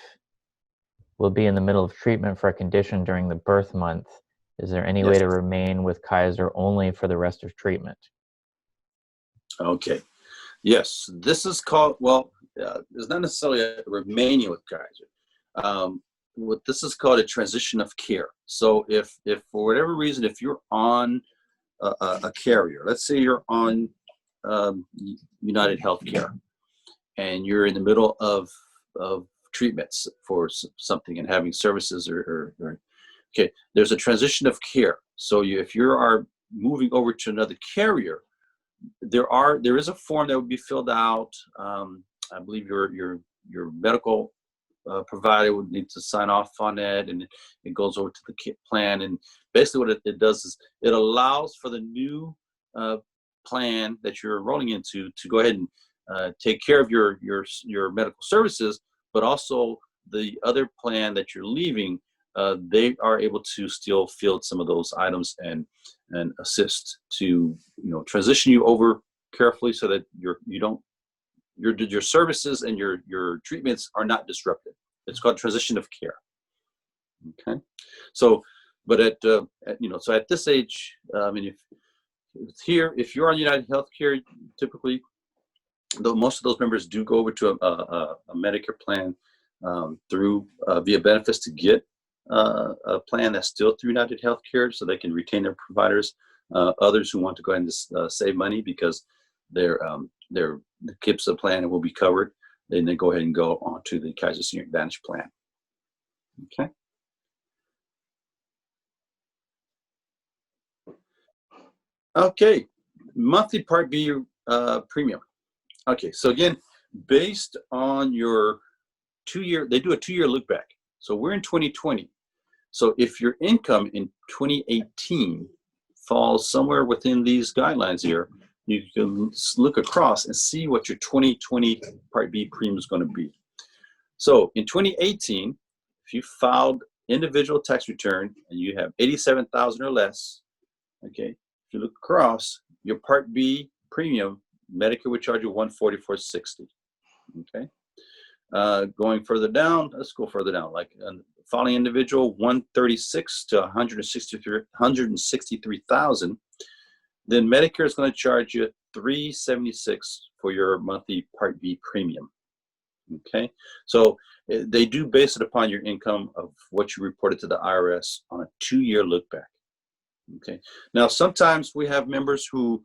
will be in the middle of treatment for a condition during the birth month. Is there any way to remain with Kaiser only for the rest of treatment? Okay. Yes, this is called, it's not necessarily a remaining with Kaiser. What this is called a transition of care. So if for whatever reason, if you're on a carrier, let's say you're on United Healthcare, and you're in the middle of treatments for something and having services okay, there's a transition of care. So if you are moving over to another carrier, there is a form that would be filled out. I believe your medical provider would need to sign off on it, and it goes over to the plan. And basically what it does is it allows for the new plan that you're enrolling into to go ahead and take care of your medical services, but also the other plan that you're leaving, they are able to still field some of those items and assist to transition you over carefully so that your services and your treatments are not disrupted. It's called transition of care. Okay, so but so at this age, I mean, if you're on United Healthcare, typically though most of those members do go over to a Medicare plan through via benefits to get a plan that's still through United Healthcare, so they can retain their providers. Others who want to go ahead and save money because their KIPSA plan will be covered, then they go ahead and go on to the Kaiser Senior Advantage plan. Okay. Okay, monthly Part B premium. Okay, so again, based on your 2-year, they do a 2-year look back. So we're in 2020. So if your income in 2018 falls somewhere within these guidelines here, you can look across and see what your 2020 Part B premium is going to be. So in 2018, if you filed individual tax return and you have 87,000 or less, okay, if you look across, your Part B premium, Medicare would charge you $144.60. Okay. Going further down, let's go further down. Like following individual, 136 to 163,000. Then Medicare is going to charge you $376 for your monthly Part B premium. Okay, so they do base it upon your income of what you reported to the IRS on a 2-year look back. Okay, now sometimes we have members who,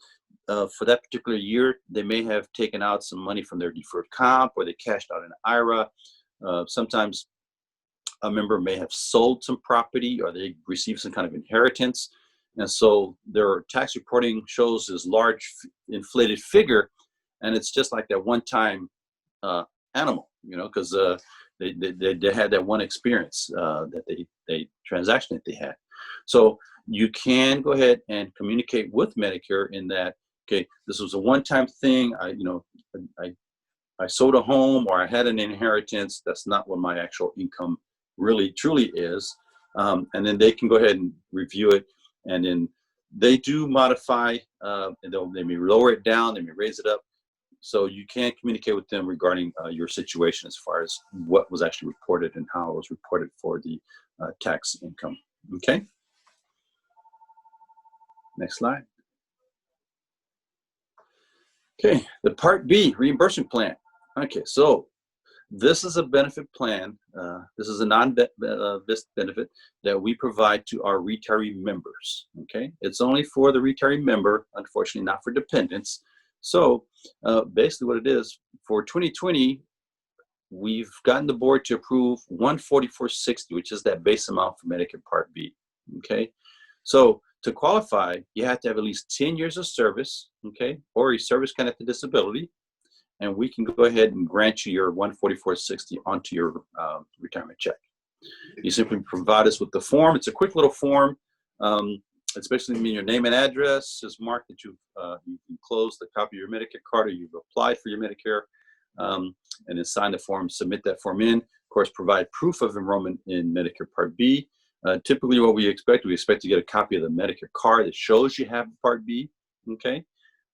for that particular year, they may have taken out some money from their deferred comp, or they cashed out an IRA. Sometimes a member may have sold some property, or they received some kind of inheritance. And so their tax reporting shows this large inflated figure, and it's just like that one-time animal, because they had that one experience, that they transaction that they had. So you can go ahead and communicate with Medicare in that, okay, this was a one-time thing. I sold a home, or I had an inheritance. That's not what my actual income really truly is. And then they can go ahead and review it. And then they do modify, and they may lower it down, they may raise it up. So you can communicate with them regarding your situation as far as what was actually reported and how it was reported for the tax income. Okay. Next slide. Okay, the Part B reimbursement plan. Okay, so this is a benefit plan. This is a benefit that we provide to our retiree members. Okay, it's only for the retiree member, unfortunately, not for dependents. So basically, what it is for 2020, we've gotten the board to approve $144.60, which is that base amount for Medicare Part B. Okay, so to qualify, you have to have at least 10 years of service, okay, or a service-connected disability, and we can go ahead and grant you your $144.60 onto your retirement check. You simply provide us with the form. It's a quick little form. It's basically your name and address is marked that you enclosed the copy of your Medicare card, or you've applied for your Medicare, and then sign the form, submit that form in. Of course, provide proof of enrollment in Medicare Part B. Typically what we expect to get a copy of the Medicare card that shows you have Part B, okay?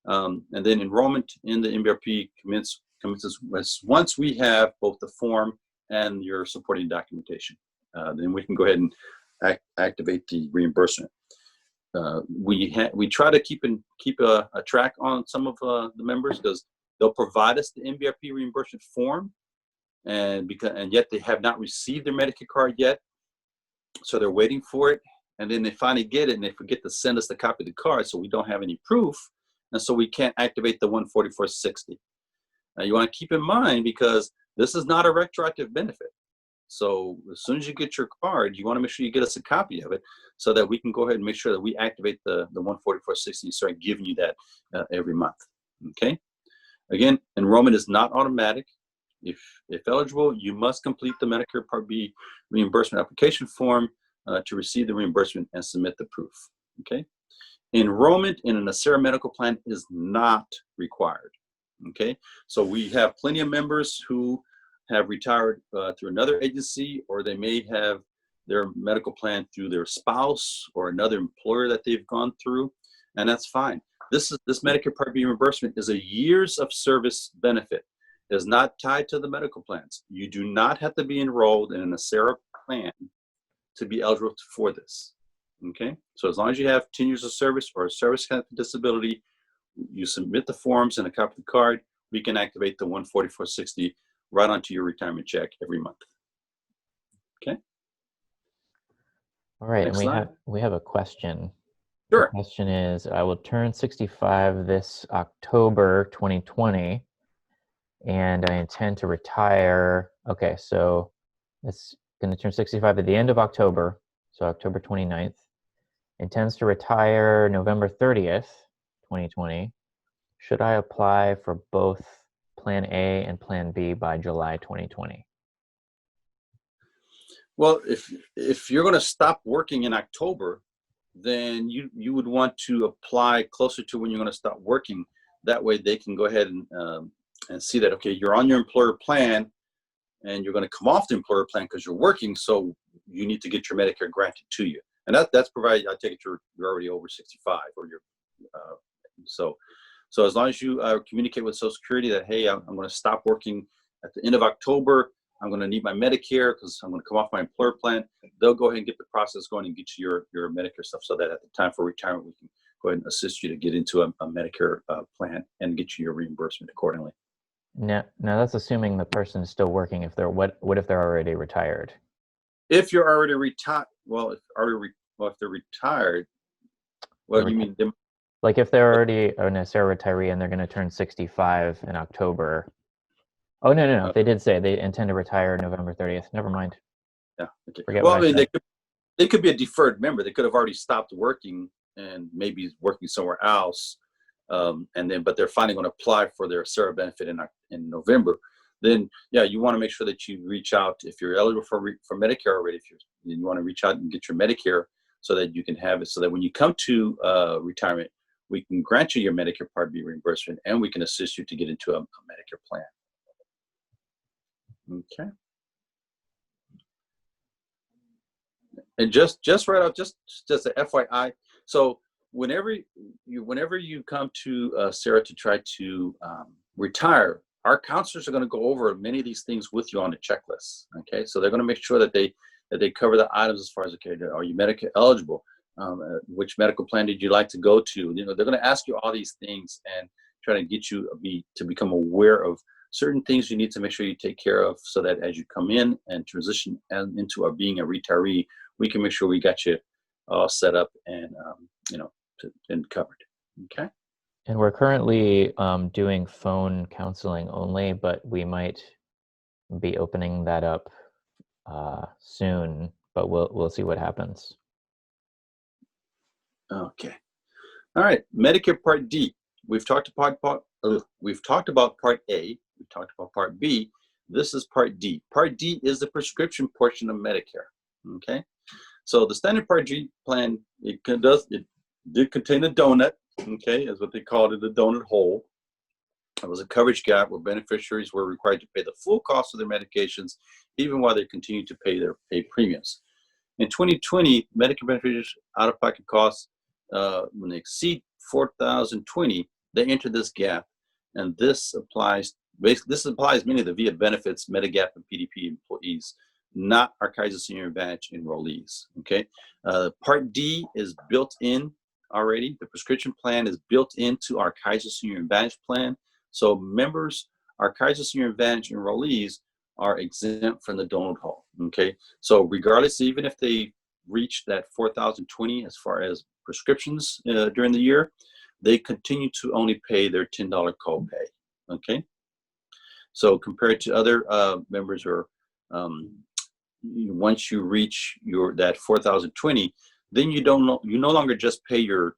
And then enrollment in the MBRP commences once we have both the form and your supporting documentation. Then we can go ahead and activate the reimbursement. We try to keep a track on some of the members, because they'll provide us the MBRP reimbursement form, and yet they have not received their Medicare card yet. So they're waiting for it, and then they finally get it, and they forget to send us the copy of the card, so we don't have any proof, and so we can't activate the $144.60. Now you want to keep in mind, because this is not a retroactive benefit. So as soon as you get your card, you want to make sure you get us a copy of it, so that we can go ahead and make sure that we activate the $144.60 and start giving you that every month. Okay. Again, enrollment is not automatic. If eligible, you must complete the Medicare Part B reimbursement application form to receive the reimbursement and submit the proof. Okay. Enrollment in an ACERA medical plan is not required. Okay. So we have plenty of members who have retired through another agency, or they may have their medical plan through their spouse or another employer that they've gone through, and that's fine. This Medicare Part B reimbursement is a years of service benefit. It is not tied to the medical plans. You do not have to be enrolled in an ACERA plan to be eligible for this. Okay, so as long as you have 10 years of service or a service-connected disability, you submit the forms and a copy of the card, we can activate the $144.60 right onto your retirement check every month. Okay. All right, Next and slide. we have a question. Sure. The question is, I will turn 65 this October 2020, and I intend to retire. Okay, so it's going to turn 65 at the end of October, so October 29th. Intends to retire November 30th, 2020. Should I apply for both Plan A and Plan B by July 2020? Well, if you're going to stop working in October, then you would want to apply closer to when you're going to stop working. That way they can go ahead and see that, okay, you're on your employer plan and you're going to come off the employer plan because you're working, so you need to get your Medicare granted to you. And that's provided, I take it you're already over 65, or you're so as long as you communicate with Social Security that, hey, I'm going to stop working at the end of October, I'm going to need my Medicare because I'm going to come off my employer plan. They'll go ahead and get the process going and get you your Medicare stuff so that at the time for retirement, we can go ahead and assist you to get into a Medicare plan and get you your reimbursement accordingly. Now that's assuming the person is still working. If they're what if they're already retired? If you're already retired, well, if they're retired, well, you mean them? Like if they're already an SARA retiree and they're going to turn 65 in October. Oh, no. They did say they intend to retire November 30th. Never mind. Yeah. Okay. Forget Well, what I mean, said. they could be a deferred member. They could have already stopped working and maybe working somewhere else, but they're finally going to apply for their SARA benefit in November. Then, yeah, you want to make sure that you reach out if you're eligible for Medicare already. You want to reach out and get your Medicare so that you can have it. So that when you come to retirement, we can grant you your Medicare Part B reimbursement, and we can assist you to get into a Medicare plan. Okay. And just right out, just a FYI. So whenever you come to SARA to try to retire, our counselors are going to go over many of these things with you on the checklist. Okay, so they're going to make sure that they cover the items as far as, okay, are you Medicare eligible? Which medical plan did you like to go to? You know, they're going to ask you all these things and try to get you to become aware of certain things you need to make sure you take care of, so that as you come in and transition into being a retiree, we can make sure we got you all set up and and covered. Okay. And we're currently doing phone counseling only, but we might be opening that up soon. But we'll see what happens. Okay. All right. Medicare Part D. We've talked about Part A. We've talked about Part Part B. This is Part D. Part D is the prescription portion of Medicare. Okay. So the standard Part D plan, it did contain a donut. Okay, is what they called it, a donut hole. It was a coverage gap where beneficiaries were required to pay the full cost of their medications, even while they continued to pay premiums. In 2020, Medicare beneficiaries' out-of-pocket costs, when they exceed $4,020, they enter this gap, and this applies mainly to VIA benefits, Medigap, and PDP employees, not our Kaiser Senior Advantage enrollees. Okay, Part D is built in already. The prescription plan is built into our Kaiser Senior Advantage plan. So members, our Kaiser Senior Advantage enrollees, are exempt from the donut hole. Okay, so regardless, even if they reach that 4,020 as far as prescriptions during the year, they continue to only pay their $10 copay. Okay, so compared to other members, or once you reach that 4,020, then you no longer just pay your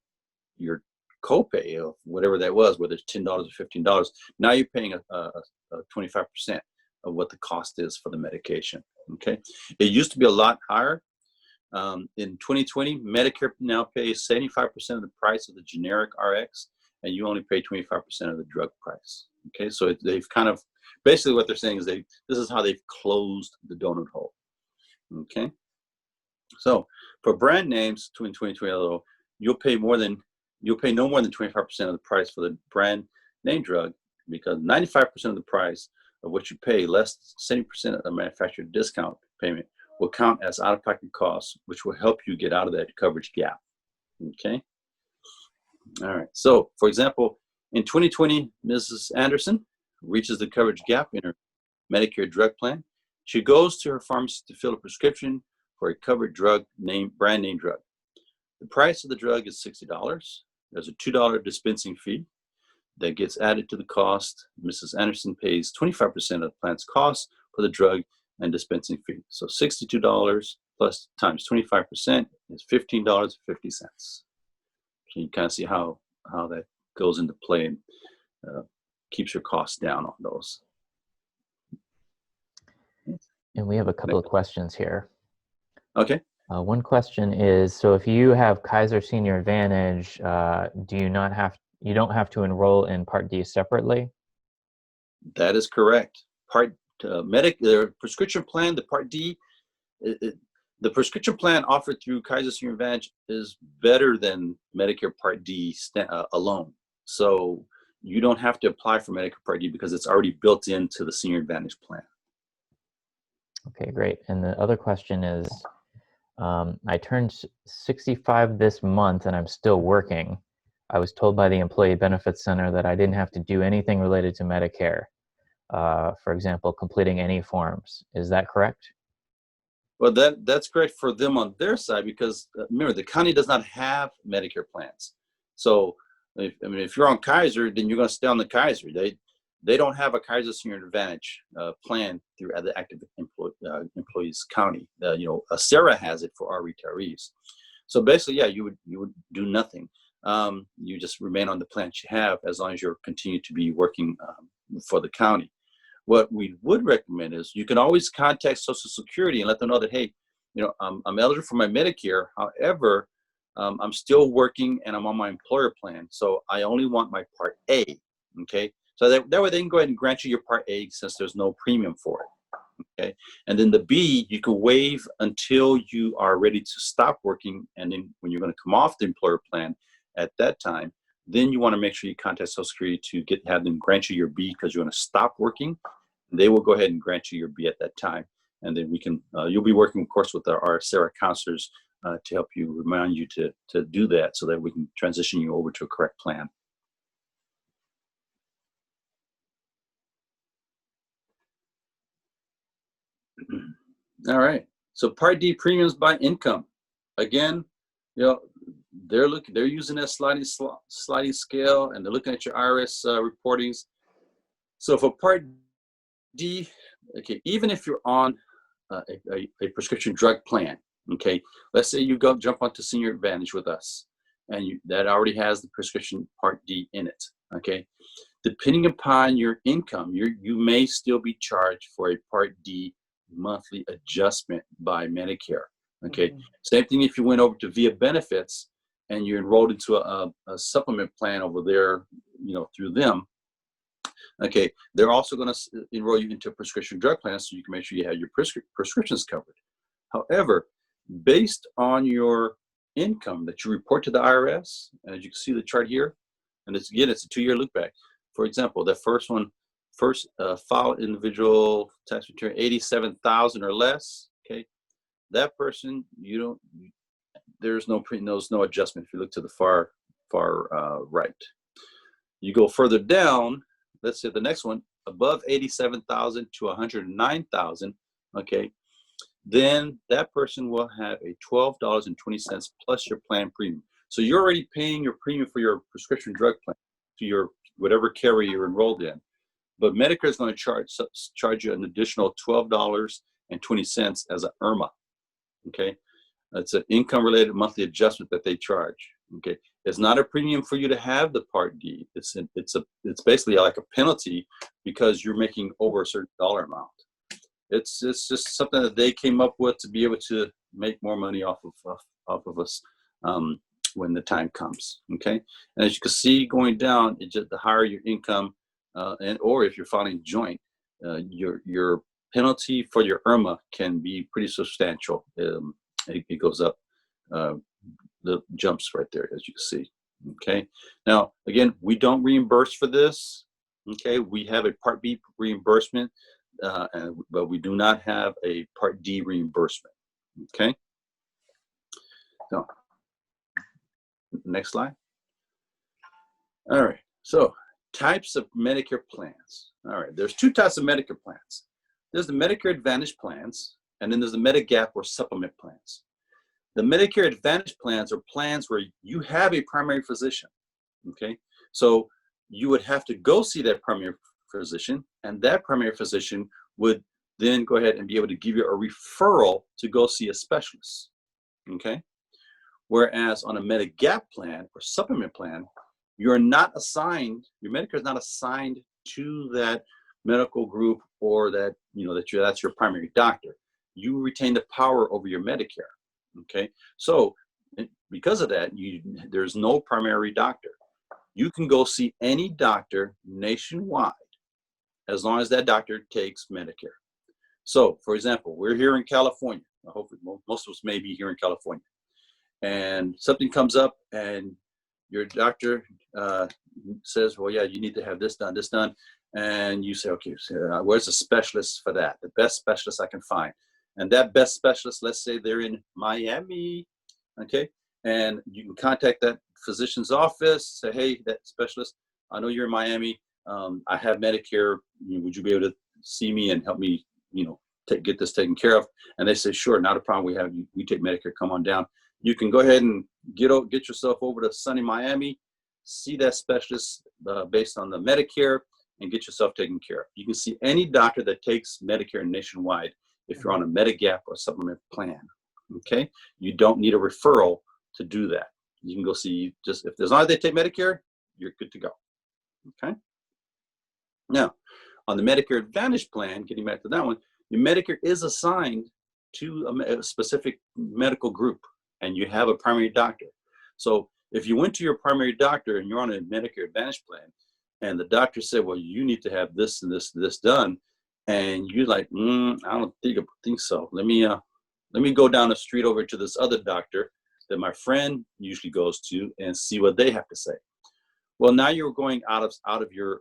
copay of whatever that was, whether it's $10 or $15. Now you're paying a 25% of what the cost is for the medication. Okay, it used to be a lot higher. In 2020, Medicare now pays 75% of the price of the generic RX, and you only pay 25% of the drug price. Okay, so they've kind of, basically what they're saying is this is how they've closed the donut hole. Okay, so for brand names in 2020, you'll pay no more than 25% of the price for the brand name drug, because 95% of the price of what you pay, less 70% of the manufacturer discount payment, will count as out-of-pocket costs, which will help you get out of that coverage gap. Okay. All right. So, for example, in 2020, Mrs. Anderson reaches the coverage gap in her Medicare drug plan. She goes to her pharmacy to fill a prescription for a covered brand name drug. The price of the drug is $60. There's a $2 dispensing fee that gets added to the cost. Mrs. Anderson pays 25% of the plan's cost for the drug and dispensing fee. So $62 plus times 25% is $15.50. Can you kind of see how that goes into play and keeps your costs down on those? And we have a couple of questions here. Okay. One question is, so if you have Kaiser Senior Advantage, you don't have to enroll in Part D separately? That is correct. The prescription plan, the Part D, the prescription plan offered through Kaiser Senior Advantage is better than Medicare Part D alone. So you don't have to apply for Medicare Part D because it's already built into the Senior Advantage plan. Okay, great. And the other question is, I turned 65 this month and I'm still working. I was told by the Employee Benefits Center that I didn't have to do anything related to Medicare. For example, completing any forms. Is that correct? Well, that's great for them on their side because remember, the county does not have Medicare plans. So, if you're on Kaiser, then you're going to stay on the Kaiser. They don't have a Kaiser Senior Advantage plan through the active employees county. Sarah has it for our retirees. So basically, yeah, you would do nothing. You just remain on the plan you have as long as you continue to be working for the county. What we would recommend is you can always contact Social Security and let them know that, hey, I'm eligible for my Medicare. However, I'm still working and I'm on my employer plan. So I only want my Part A. Okay. So that way they can go ahead and grant you your Part A since there's no premium for it. Okay. And then the B, you can waive until you are ready to stop working. And then when you're going to come off the employer plan at that time, then you want to make sure you contact Social Security to have them grant you your B because you're going to stop working. They will go ahead and grant you your B at that time. And then we can, you'll be working, of course, with our Sarah counselors to help you, remind you to do that so that we can transition you over to a correct plan. All right. So Part D premiums by income. Again, they're using that sliding scale, and they're looking at your IRS reportings. So for Part D, okay, even if you're on a prescription drug plan, okay, let's say you jump onto Senior Advantage with us, and that already has the prescription Part D in it, okay. Depending upon your income, you may still be charged for a Part D monthly adjustment by Medicare. Okay. Mm-hmm. Same thing if you went over to Via Benefits and you're enrolled into a supplement plan over there, through them. Okay. They're also going to enroll you into a prescription drug plan so you can make sure you have your prescriptions covered. However, based on your income that you report to the IRS, and as you can see the chart here, and it's a 2-year look back. For example, the first file individual tax return 87,000 or less. Okay, that person there's no adjustment if you look to the far right. You go further down. Let's say the next one above 87,000 to 109,000. Okay, then that person will have a $12.20 plus your plan premium. So you're already paying your premium for your prescription drug plan to your whatever carrier you're enrolled in. But Medicare is going to charge you an additional $12.20 as an IRMA. Okay, that's an income-related monthly adjustment that they charge. Okay, it's not a premium for you to have the Part D. It's basically like a penalty because you're making over a certain dollar amount. It's just something that they came up with to be able to make more money off of us when the time comes. Okay, and as you can see going down, the higher your income, or if you're filing joint, your penalty for your IRMA can be pretty substantial. It goes up, the jumps right there, as you can see. Okay, now again, we don't reimburse for this. Okay, we have a Part B reimbursement, but we do not have a Part D reimbursement. Okay, so next slide. All right, so types of Medicare plans. All right, there's 2 types of Medicare plans. There's the Medicare Advantage plans, and then there's the Medigap or supplement plans. The Medicare Advantage plans are plans where you have a primary physician. Okay, so you would have to go see that primary physician, and that primary physician would then go ahead and be able to give you a referral to go see a specialist. Okay, whereas on a Medigap plan or supplement plan, you're not assigned, your Medicare is not assigned to that medical group or that, that's your primary doctor. You retain the power over your Medicare. Okay, so because of that, there's no primary doctor. You can go see any doctor nationwide as long as that doctor takes Medicare. So, for example, we're here in California. Hopefully, most of us may be here in California. And something comes up and your doctor says, well, yeah, you need to have this done, and you say, okay, so, where's the specialist for that? The best specialist I can find. And that best specialist, let's say they're in Miami, okay? And you can contact that physician's office, say, hey, that specialist, I know you're in Miami. I have Medicare. Would you be able to see me and help me, get this taken care of? And they say, sure, not a problem. We take Medicare. Come on down. You can go ahead and get yourself over to sunny Miami, see that specialist based on the Medicare, and get yourself taken care of. You can see any doctor that takes Medicare nationwide if you're on a Medigap or supplement plan. Okay, you don't need a referral to do that. You can go see just if as long as they take Medicare, you're good to go. Okay. Now, on the Medicare Advantage plan, getting back to that one, your Medicare is assigned to a specific medical group, and you have a primary doctor. So if you went to your primary doctor and you're on a Medicare Advantage plan, and the doctor said, well, you need to have this and this and this done, and you're like, I don't think so. Let me go down the street over to this other doctor that my friend usually goes to and see what they have to say. Well, now you're going out of your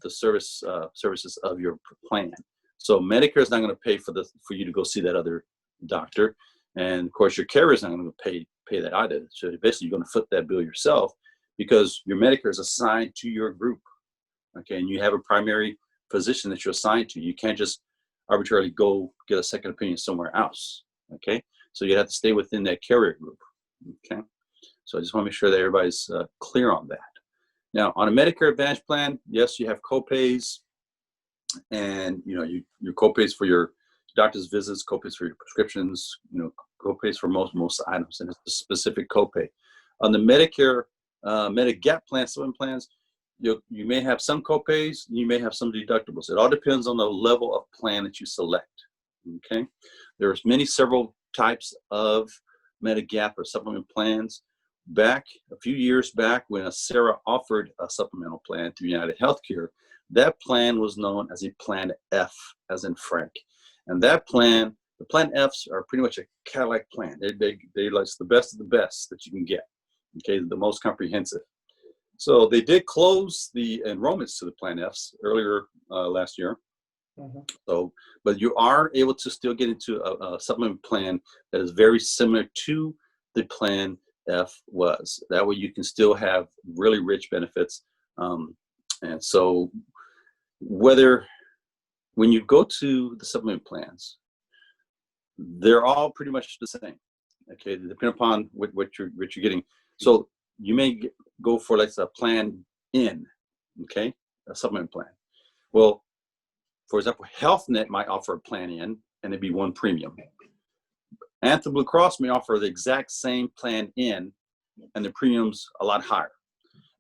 the services of your plan. So Medicare is not going to pay for you to go see that other doctor, and of course your carrier is not going to pay that either. So basically, you're going to foot that bill yourself because your Medicare is assigned to your group. Okay, and you have a primary physician that you're assigned to. You can't just arbitrarily go get a second opinion somewhere else. Okay, so you have to stay within that carrier group. Okay, so I just want to make sure that everybody's clear on that. Now, on a Medicare Advantage plan, yes, you have copays, and your copays for your doctor's visits, copays for your prescriptions, copays for most items, and it's a specific copay. On the Medicare Medigap plan, supplement plans, you may have some copays, you may have some deductibles. It all depends on the level of plan that you select. Okay, there's several types of Medigap or supplement plans. Back a few years back, when Sarah offered a supplemental plan through United Healthcare, that plan was known as a Plan F, as in Frank. And that plan, the Plan Fs are pretty much a Cadillac plan. They're like the best of the best that you can get. Okay, the most comprehensive. So they did close the enrollments to the Plan Fs earlier last year. Mm-hmm. So, but you are able to still get into a supplement plan that is very similar to the Plan F was. That way you can still have really rich benefits. And so when you go to the supplement plans, they're all pretty much the same. Okay, depending upon what you're getting. So you may go for like a plan in, okay, a supplement plan. Well, for example, HealthNet might offer a plan in, and it'd be one premium. Anthem Blue Cross may offer the exact same plan in, and the premium's a lot higher.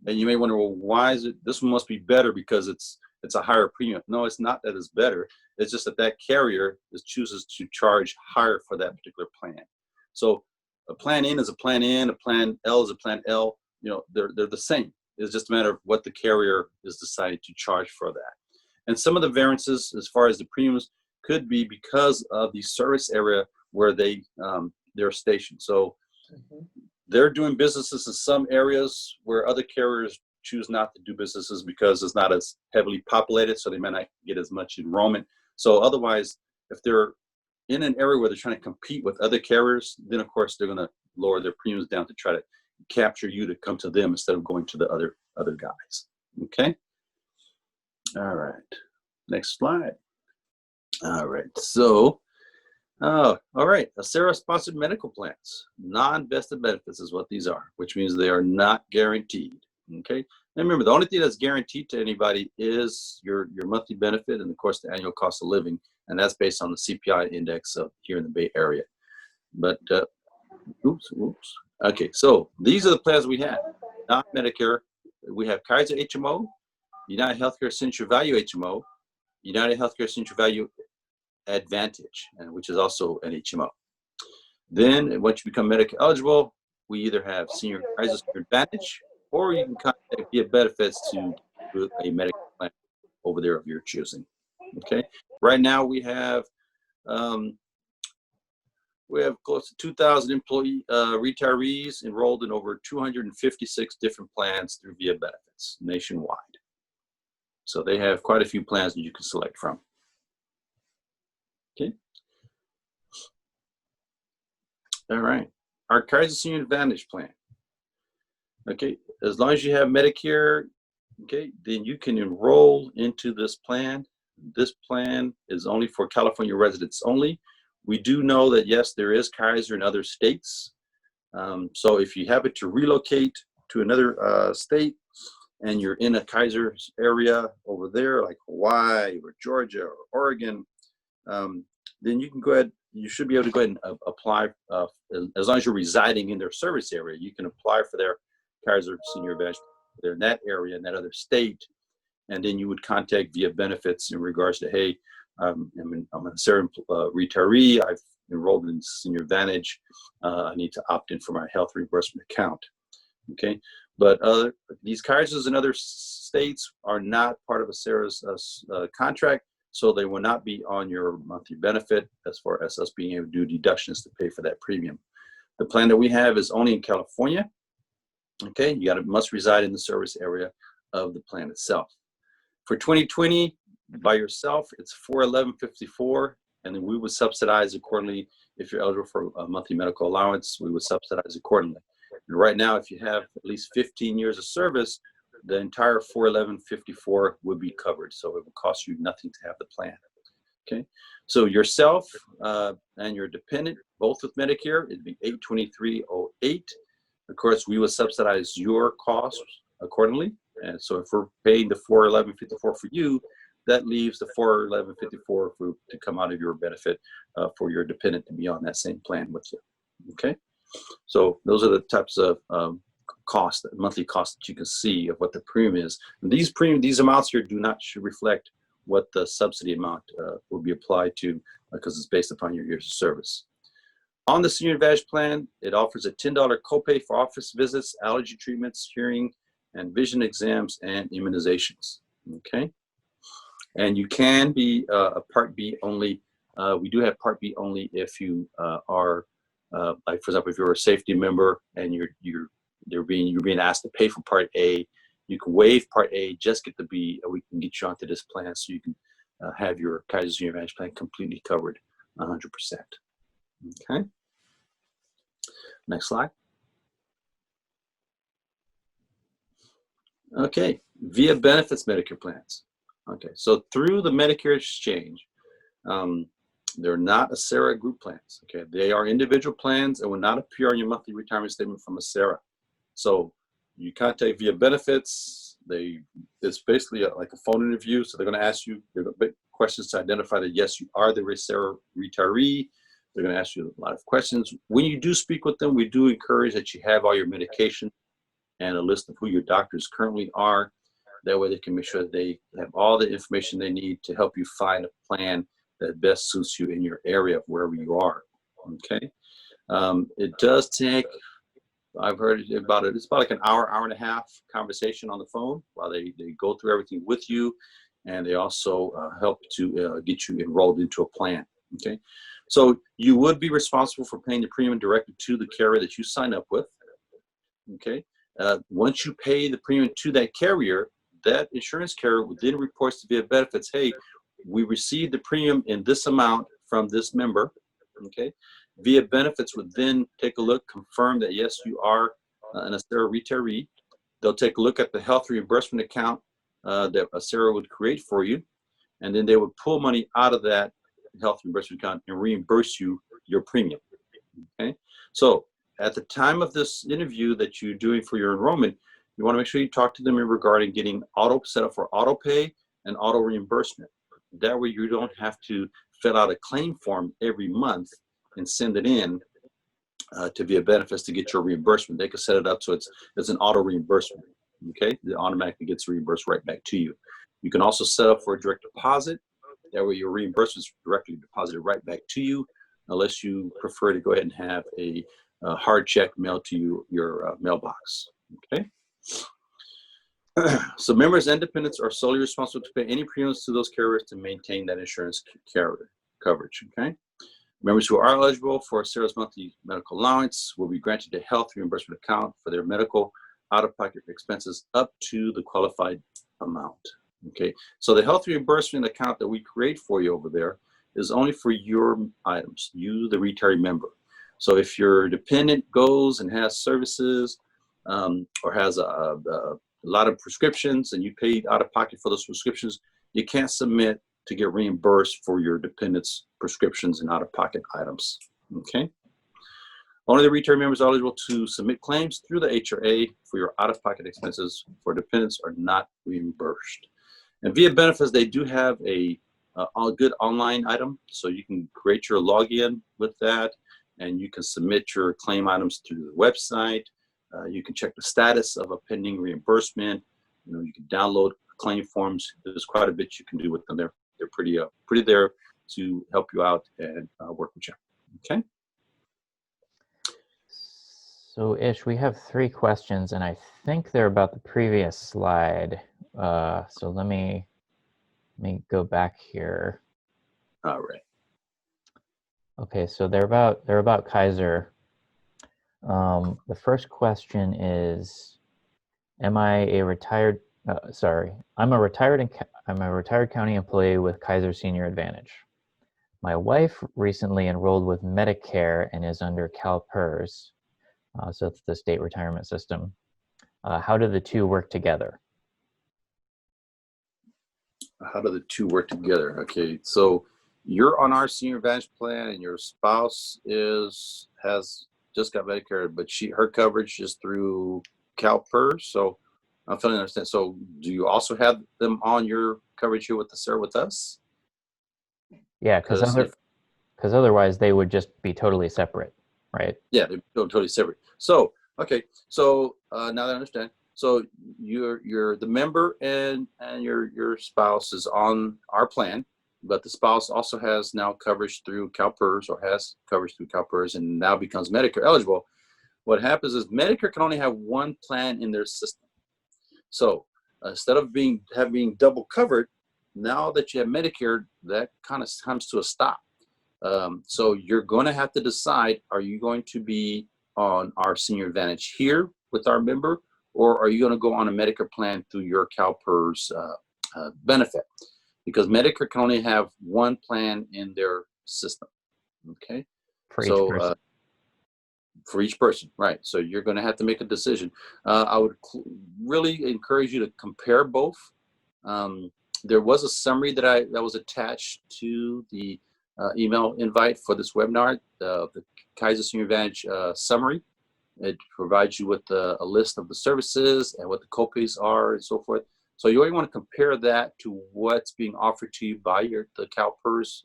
And you may wonder, well, why is it? This one must be better because it's a higher premium. No, it's not that it's better. It's just that carrier chooses to charge higher for that particular plan. So a plan in is a plan in, a plan L is a plan L. They're the same. It's just a matter of what the carrier is deciding to charge for that. And some of the variances as far as the premiums could be because of the service area where they're stationed. So they're doing businesses in some areas where other carriers choose not to do businesses because it's not as heavily populated, so they may not get as much enrollment. So otherwise, if they're in an area where they're trying to compete with other carriers, then of course they're going to lower their premiums down to try to capture you to come to them instead of going to the other guys. Okay. All right. Next slide. All right. So, all right. Sarah-sponsored medical plans, non-vested benefits is what these are, which means they are not guaranteed. Okay. And remember, the only thing that's guaranteed to anybody is your monthly benefit and, of course, the annual cost of living, and that's based on the CPI index here in the Bay Area. But oops. Okay. So these are the plans we have. Not Medicare. We have Kaiser HMO, United Healthcare Signature Value HMO, United Healthcare Signature Value Advantage, which is also an HMO. Then once you become Medicare eligible, we either have Senior Kaiser Senior Advantage, or you can contact via benefits to a medical plan over there of your choosing. Okay. Right now we have We have close to 2,000 employee retirees enrolled in over 256 different plans through VIA Benefits nationwide. So they have quite a few plans that you can select from. Okay. All right. Our Kaiser Senior Advantage plan. Okay. As long as you have Medicare, okay, then you can enroll into this plan. This plan is only for California residents only. We do know that, yes, there is Kaiser in other states. So if you happen to relocate to another state and you're in a Kaiser area over there, like Hawaii or Georgia or Oregon, then you can go ahead, you should be able to go ahead and apply, as long as you're residing in their service area, you can apply for their Kaiser Senior Advantage. They're in that area, in that other state, and then you would contact VIA Benefits in regards to, hey, I'm a SARA retiree, I've enrolled in Senior Advantage, I need to opt in for my health reimbursement account, okay? But these Kaisers in other states are not part of a SARA's contract, so they will not be on your monthly benefit as far as us being able to do deductions to pay for that premium. The plan that we have is only in California, okay? You must reside in the service area of the plan itself. For 2020, by yourself, it's $411.54, and then we would subsidize accordingly. If you're eligible for a monthly medical allowance, we would subsidize accordingly. And right now, if you have at least 15 years of service, the entire $411.54 would be covered. So it would cost you nothing to have the plan. Okay. So yourself and your dependent, both with Medicare, it'd be $823.08. Of course, we would subsidize your costs accordingly. And so if we're paying the $411.54 for you, that leaves the $411.54 to come out of your benefit for your dependent to be on that same plan with you. Okay. So those are the types of costs, monthly costs that you can see of what the premium is. And these amounts here should reflect what the subsidy amount will be applied to because it's based upon your years of service. On the Senior Advantage plan, it offers a $10 copay for office visits, allergy treatments, hearing and vision exams, and immunizations. Okay. And you can be a Part B only. We do have Part B only if you are, like for example, if you're a safety member and you're being asked to pay for Part A, you can waive Part A, just get the B, and we can get you onto this plan so you can have your Kaiser Senior Advantage plan completely covered 100%. Okay. Next slide. Okay, VIA Benefits Medicare plans. Okay, so through the Medicare Exchange, they're not a SARA group plans. Okay, they are individual plans and will not appear on your monthly retirement statement from a SARA. So you contact VIA Benefits. It's basically like a phone interview. So they're going to ask you questions to identify that yes, you are the SARA retiree. They're going to ask you a lot of questions. When you do speak with them, we do encourage that you have all your medication and a list of who your doctors currently are. That way they can make sure that they have all the information they need to help you find a plan that best suits you in your area of wherever you are. Okay. It does take, I've heard about it, it's about like an hour and a half conversation on the phone while they go through everything with you, and they also help to get you enrolled into a plan. Okay. So you would be responsible for paying the premium directly to the carrier that you sign up with. Okay. Once you pay the premium to that carrier, that insurance carrier will then report to VIA Benefits, hey, we received the premium in this amount from this member. Okay. VIA Benefits would then take a look, confirm that yes, you are an SARA retiree. They'll take a look at the health reimbursement account that a SARA would create for you, and then they would pull money out of that health reimbursement account and reimburse you your premium. Okay. So at the time of this interview that you're doing for your enrollment, you want to make sure you talk to them regarding getting set up for auto pay and auto reimbursement. That way you don't have to fill out a claim form every month and send it in to VIA Benefits to get your reimbursement. They can set it up so it's an auto reimbursement. Okay, it automatically gets reimbursed right back to you. You can also set up for a direct deposit. That way your reimbursement is directly deposited right back to you, unless you prefer to go ahead and have a hard check mailed to you, your mailbox. Okay. So members and dependents are solely responsible to pay any premiums to those carriers to maintain that insurance carrier coverage. Okay. Members who are eligible for CERA's monthly medical allowance will be granted a health reimbursement account for their medical out-of-pocket expenses up to the qualified amount. Okay, so the health reimbursement account that we create for you over there is only for your items, you, the retiree member. So if your dependent goes and has services or has a lot of prescriptions and you paid out of pocket for those prescriptions, you can't submit to get reimbursed for your dependents' prescriptions and out-of-pocket items. Okay. Only the retiree members eligible to submit claims through the HRA for your out-of-pocket expenses for dependents are not reimbursed. And via benefits, they do have a good online item, so you can create your login with that, and you can submit your claim items through the website. You can check the status of a pending reimbursement. You can download claim forms. There's quite a bit you can do with them. They're pretty there to help you out and work with you. Okay. So Ish, we have 3 questions, and I think they're about the previous slide. So let me go back here. All right. Okay, so they're about Kaiser. The first question is, I'm a retired county employee with Kaiser Senior Advantage. My wife recently enrolled with Medicare and is under CalPERS, so it's the state retirement system. How do the two work together? How do the two work together? Okay, so you're on our Senior Advantage plan, and your spouse has just got Medicare, but her coverage is through CalPERS. So I'm trying to understand. So do you also have them on your coverage here with us? Yeah, because otherwise they would just be totally separate, right? Yeah, they're totally separate. So okay, so now that I understand, so you're the member and your spouse is on our plan, but the spouse also has now coverage through CalPERS, or has coverage through CalPERS, and now becomes Medicare eligible. What happens is Medicare can only have one plan in their system. So instead of having double covered, now that you have Medicare, that kind of comes to a stop. So you're going to have to decide, are you going to be on our Senior Advantage here with our member, or are you going to go on a Medicare plan through your CalPERS benefit? Because Medicare can only have one plan in their system. Okay. For each person. For each person, right? So you're going to have to make a decision. I would really encourage you to compare both. There was a summary that was attached to the email invite for this webinar, the Kaiser Senior Advantage summary. It provides you with a list of the services and what the copays are and so forth. So you always want to compare that to what's being offered to you by the CalPERS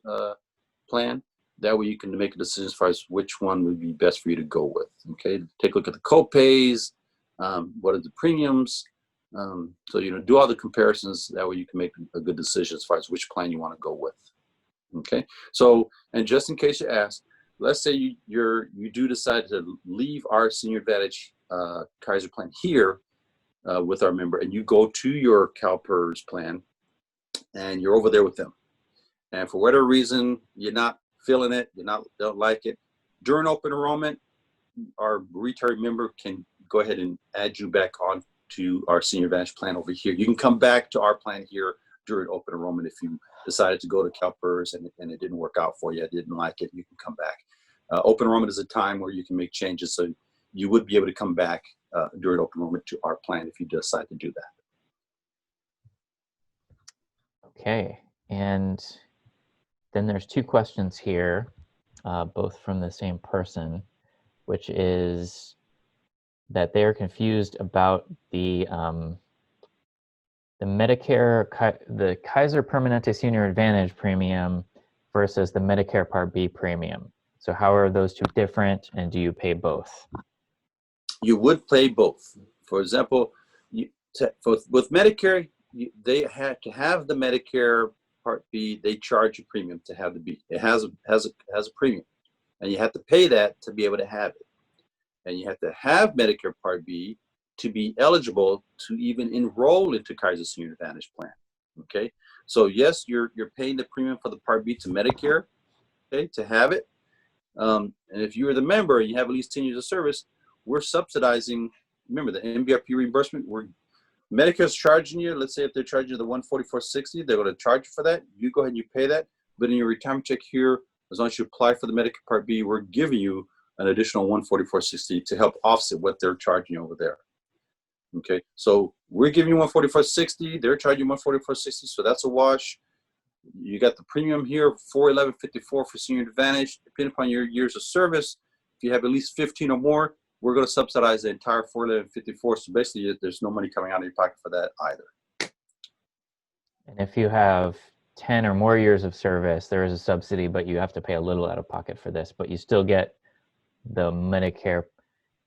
plan. That way you can make a decision as far as which one would be best for you to go with. Okay, take a look at the copays, what are the premiums. So do all the comparisons. That way you can make a good decision as far as which plan you want to go with. Okay, so, and just in case you ask, let's say you do decide to leave our Senior Advantage Kaiser plan here with our member, and you go to your CalPERS plan, and you're over there with them, and for whatever reason you're not feeling it, don't like it, during open enrollment, our retiree member can go ahead and add you back on to our Senior Advantage plan over here. You can come back to our plan here during open enrollment if you decided to go to CalPERS and it didn't work out for you, didn't like it, you can come back. Open enrollment is a time where you can make changes, so you would be able to come back during open enrollment to our plan if you decide to do that. Okay, and then there's 2 questions here, both from the same person, which is that they are confused about the Medicare, the Kaiser Permanente Senior Advantage premium versus the Medicare Part B premium. So how are those two different, and do you pay both? You would pay both. For example, with Medicare, they had to have the Medicare Part B. They charge a premium to have the B. It has a premium, and you have to pay that to be able to have it. And you have to have Medicare Part B to be eligible to even enroll into Kaiser Senior Advantage plan. Okay, so yes, you're paying the premium for the Part B to Medicare, okay, to have it, And if you're the member and you have at least 10 years of service, we're subsidizing, remember the MBRP reimbursement, Medicare's charging you, let's say if they're charging you the $144.60, they're going to charge you for that. You go ahead and you pay that. But in your retirement check here, as long as you apply for the Medicare Part B, we're giving you an additional $144.60 to help offset what they're charging you over there. Okay, so we're giving you $144.60, they're charging you $144.60, so that's a wash. You got the premium here, $411.54 for Senior Advantage. Depending upon your years of service, if you have at least 15 or more, we're going to subsidize the entire $411.54. So basically, there's no money coming out of your pocket for that either. And if you have 10 or more years of service, there is a subsidy, but you have to pay a little out of pocket for this. But you still get the Medicare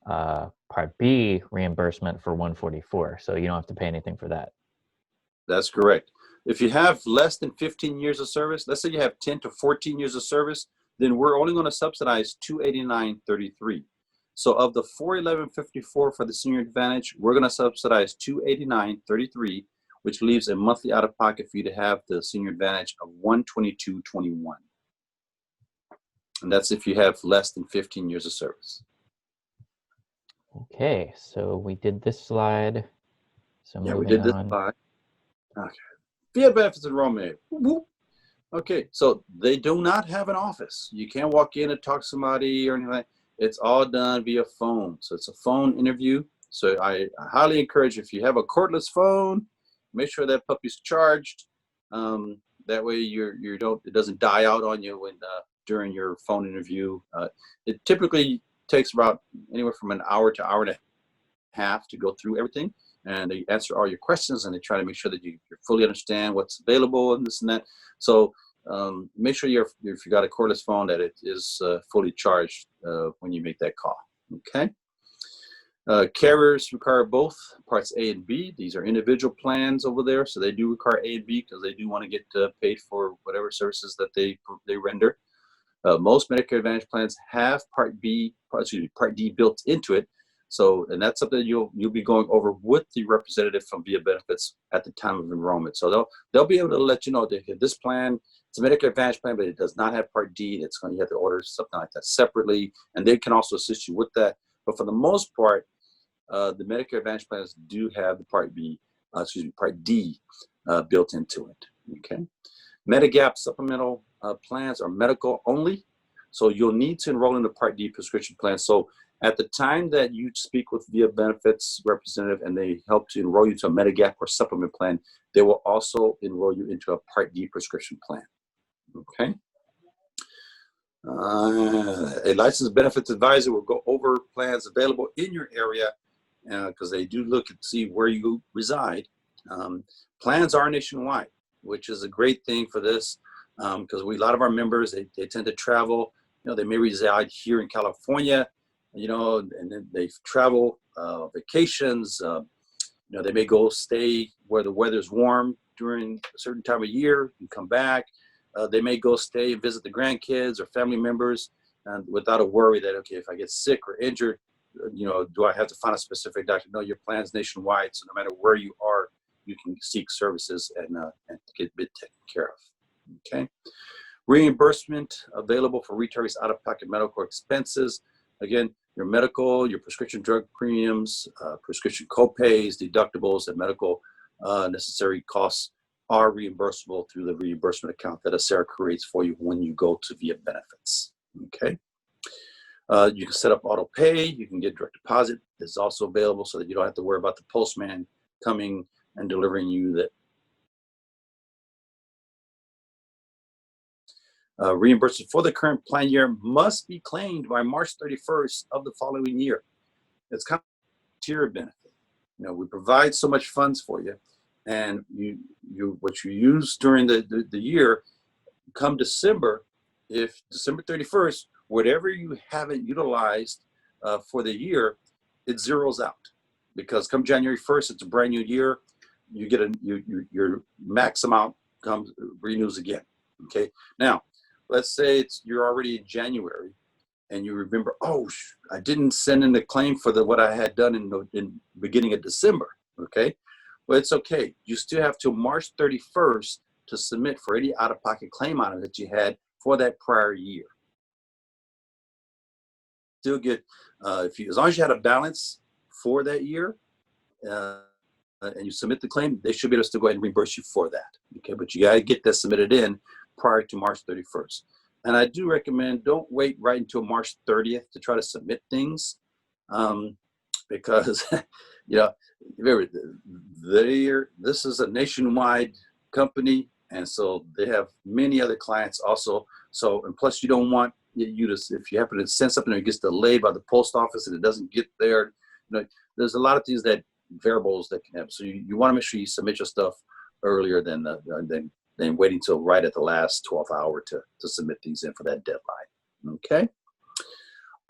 Part B reimbursement for $144, so you don't have to pay anything for that. That's correct. If you have less than 15 years of service, let's say you have 10 to 14 years of service, then we're only going to subsidize $289.33. So of the $411.54 for the Senior Advantage, we're going to subsidize $289.33, which leaves a monthly out of pocket for you to have the Senior Advantage of $122.21. And that's if you have less than 15 years of service. Okay, so we did this slide. So Yeah, we moving did this on. slide. Okay. VA benefits enrollment. Okay, so they do not have an office. You can't walk in and talk to somebody or anything like that. It's all done via phone. So it's a phone interview. So I highly encourage, if you have a cordless phone, make sure that puppy's charged. That way it doesn't die out on you when during your phone interview. It typically takes about anywhere from an hour to hour and a half to go through everything. And they answer all your questions, and they try to make sure that you fully understand what's available and this and that. So make sure if you got a cordless phone, that it is fully charged when you make that call. Okay. Carriers require both Parts A and B. These are individual plans over there, so they do require A and B because they do want to get paid for whatever services that they render. Most Medicare Advantage plans have Part D built into it. So, and that's something you'll be going over with the representative from VA Benefits at the time of enrollment. So they'll be able to let you know that this plan, it's a Medicare Advantage plan, but it does not have Part D. It's going, you have to order something like that separately, and they can also assist you with that. But for the most part, the Medicare Advantage plans do have the Part D built into it. Okay. Medigap supplemental plans are medical only, so you'll need to enroll in the Part D prescription plan. So at the time that you speak with VA Benefits representative and they help to enroll you to a Medigap or supplement plan, they will also enroll you into a Part D prescription plan. Okay. A licensed benefits advisor will go over plans available in your area because they do look and see where you reside. Plans are nationwide, which is a great thing for this because a lot of our members, they tend to travel. They may reside here in California, and then they travel vacations. They may go stay where the weather's warm during a certain time of year and come back. They may go stay and visit the grandkids or family members and without a worry that, okay, if I get sick or injured, do I have to find a specific doctor? No, your plan's nationwide, so no matter where you are, you can seek services and get taken care of. Okay. Reimbursement available for retirees out-of-pocket medical expenses. Again, your medical, your prescription drug premiums, prescription copays, deductibles, and medical necessary costs are reimbursable through the reimbursement account that Sarah creates for you when you go to VA Benefits. Okay. You can set up auto pay. You can get direct deposit. It's also available so that you don't have to worry about the postman coming and delivering you that. Reimbursement for the current plan year must be claimed by March 31st of the following year. It's kind of a tier benefit. We provide so much funds for you, and what you use during the year, come December, if December 31st, whatever you haven't utilized for the year, it zeroes out. Because come January 1st, it's a brand new year. You get your max amount renews again. Okay. Now, let's say you're already in January, and you remember, I didn't send in a claim for what I had done in beginning of December. Okay. Well, it's okay. You still have till March 31st to submit for any out-of-pocket claim item that you had for that prior year. still get, as long as you had a balance for that year, and you submit the claim, they should be able to still go ahead and reimburse you for that. Okay, but you got to get that submitted in prior to March 31st. And I do recommend don't wait right until March 30th to try to submit things, because remember, this is a nationwide company, and so they have many other clients also. So, and plus you don't want you to, if you happen to send something and it gets delayed by the post office and it doesn't get there, there's a lot of things that variables that can happen. So you want to make sure you submit your stuff earlier than waiting till right at the last 12th hour to submit things in for that deadline. Okay.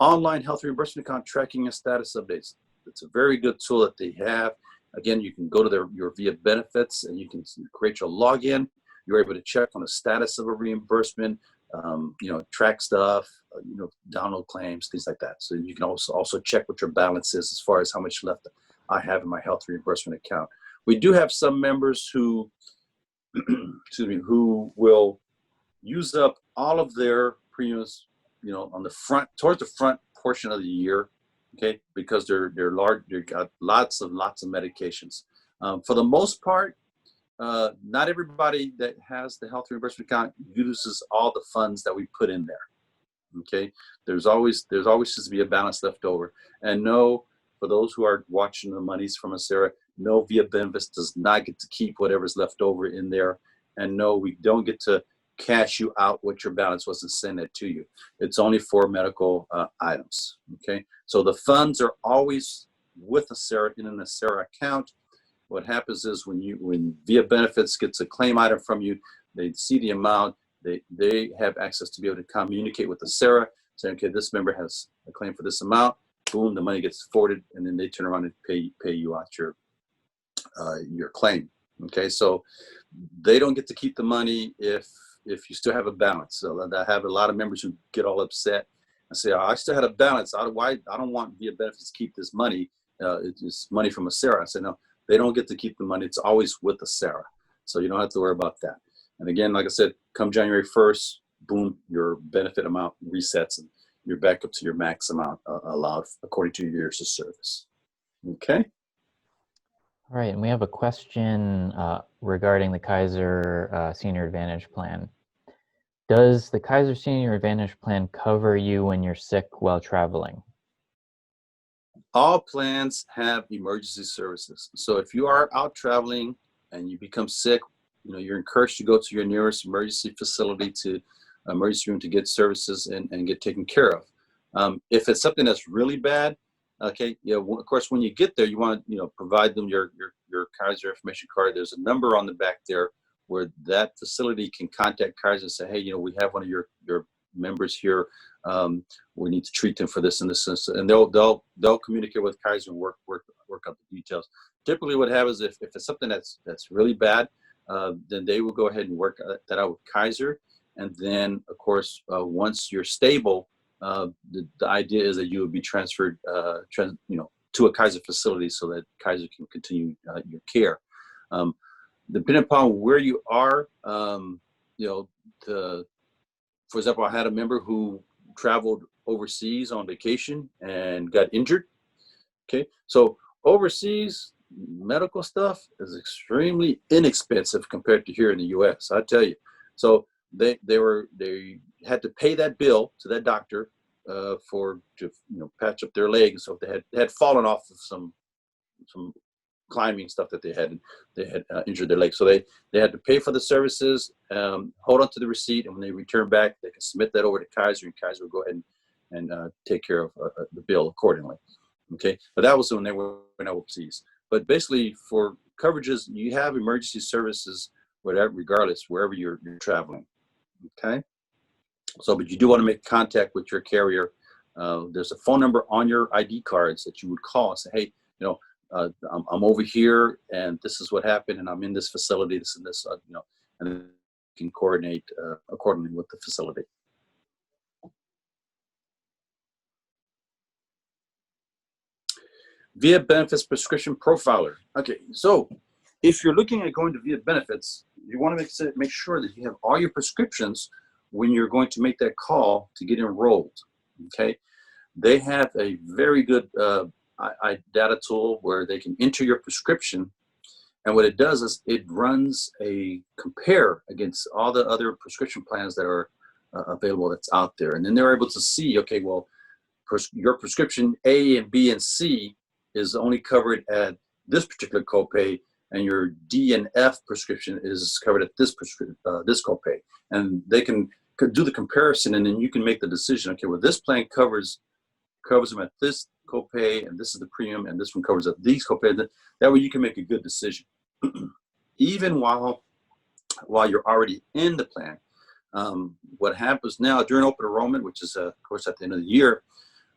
Online health reimbursement account tracking and status updates. It's a very good tool that they have. Again, you can go to your VIA benefits and you can create your login. You're able to check on the status of a reimbursement, track stuff, download claims, things like that. So you can also check what your balance is as far as how much left I have in my health reimbursement account. We do have some members who, who will use up all of their premiums, on the front, towards the front portion of the year, okay, because they're large, they've got lots of medications. For the most part, not everybody that has the health reimbursement account uses all the funds that we put in there. Okay, there's always just to be a balance left over. And no, for those who are watching the monies from Sarah, no, VIA benefits does not get to keep whatever's left over in there. And no, we don't get to cash you out what your balance was and send it to you. It's only for medical items. Okay, so the funds are always with Sarah in an Sarah account. What happens is when VIA benefits gets a claim item from you, they see the amount, they have access to be able to communicate with the Sarah, saying, okay, this member has a claim for this amount. Boom, the money gets forwarded, and then they turn around and pay you out your claim. Okay, so they don't get to keep the money if you still have a balance. So I have a lot of members who get all upset and say, oh, I still had a balance. I don't want VIA benefits to keep this money. It's money from a Sarah. I said, no, they don't get to keep the money. It's always with the Sarah. So you don't have to worry about that. And again, like I said, come January 1st, boom, your benefit amount resets and you're back up to your max amount allowed according to your years of service. Okay. All right, and we have a question regarding the Kaiser Senior Advantage Plan. Does the Kaiser Senior Advantage Plan cover you when you're sick while traveling? All plans have emergency services. So if you are out traveling and you become sick, you're encouraged to go to your nearest emergency facility, to emergency room, to get services and get taken care of. If it's something that's really bad, okay, of course, when you get there, you want to, provide them your Kaiser information card. There's a number on the back there where that facility can contact Kaiser and say, hey, we have one of your members here. We need to treat them for this and this, and they'll communicate with Kaiser and work out the details. Typically, what happens if it's something that's really bad, then they will go ahead and work that out with Kaiser, and then of course once you're stable, the idea is that you would be transferred to a Kaiser facility so that Kaiser can continue your care. Depending upon where you are, for example, I had a member who traveled overseas on vacation and got injured. Okay, so overseas medical stuff is extremely inexpensive compared to here in the U.S. I tell you. So they had to pay that bill to that doctor to patch up their leg. So they had fallen off of some climbing stuff that they had injured their leg. So they had to pay for the services, hold on to the receipt, and when they return back, they can submit that over to Kaiser, and Kaiser will go ahead and take care of the bill accordingly. Okay, but that was when they went overseas. But basically, for coverages, you have emergency services, regardless, wherever you're traveling. Okay, so but you do want to make contact with your carrier. There's a phone number on your ID cards that you would call and say, hey, I'm over here, and this is what happened, and I'm in this facility, this and this, and you can coordinate accordingly with the facility. VIA Benefits Prescription Profiler. Okay, so if you're looking at going to VIA Benefits, you want to make sure that you have all your prescriptions when you're going to make that call to get enrolled. Okay, They have a very good data tool where they can enter your prescription. And what it does is it runs a compare against all the other prescription plans that are available that's out there. And then they're able to see, okay, well, your prescription A and B and C is only covered at this particular copay, and your D and F prescription is covered at this this copay. And they can do the comparison, and then you can make the decision, okay, well, this plan covers them at this copay, and this is the premium, and this one covers at these copay. That way you can make a good decision. Even while you're already in the plan, what happens now during open enrollment, which is of course at the end of the year,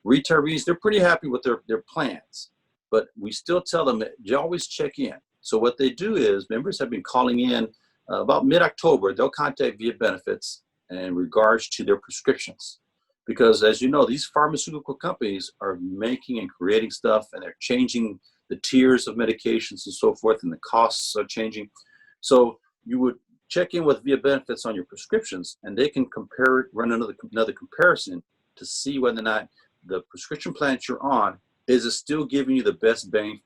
retirees, they're pretty happy with their plans, but we still tell them that you always check in. So what they do is, members have been calling in about mid-October. They'll contact Via Benefits in regards to their prescriptions. Because as you know, these pharmaceutical companies are making and creating stuff, and they're changing the tiers of medications and so forth, and the costs are changing. So you would check in with Via Benefits on your prescriptions, and they can run another comparison to see whether or not the prescription plan that you're on, is it still giving you the best bang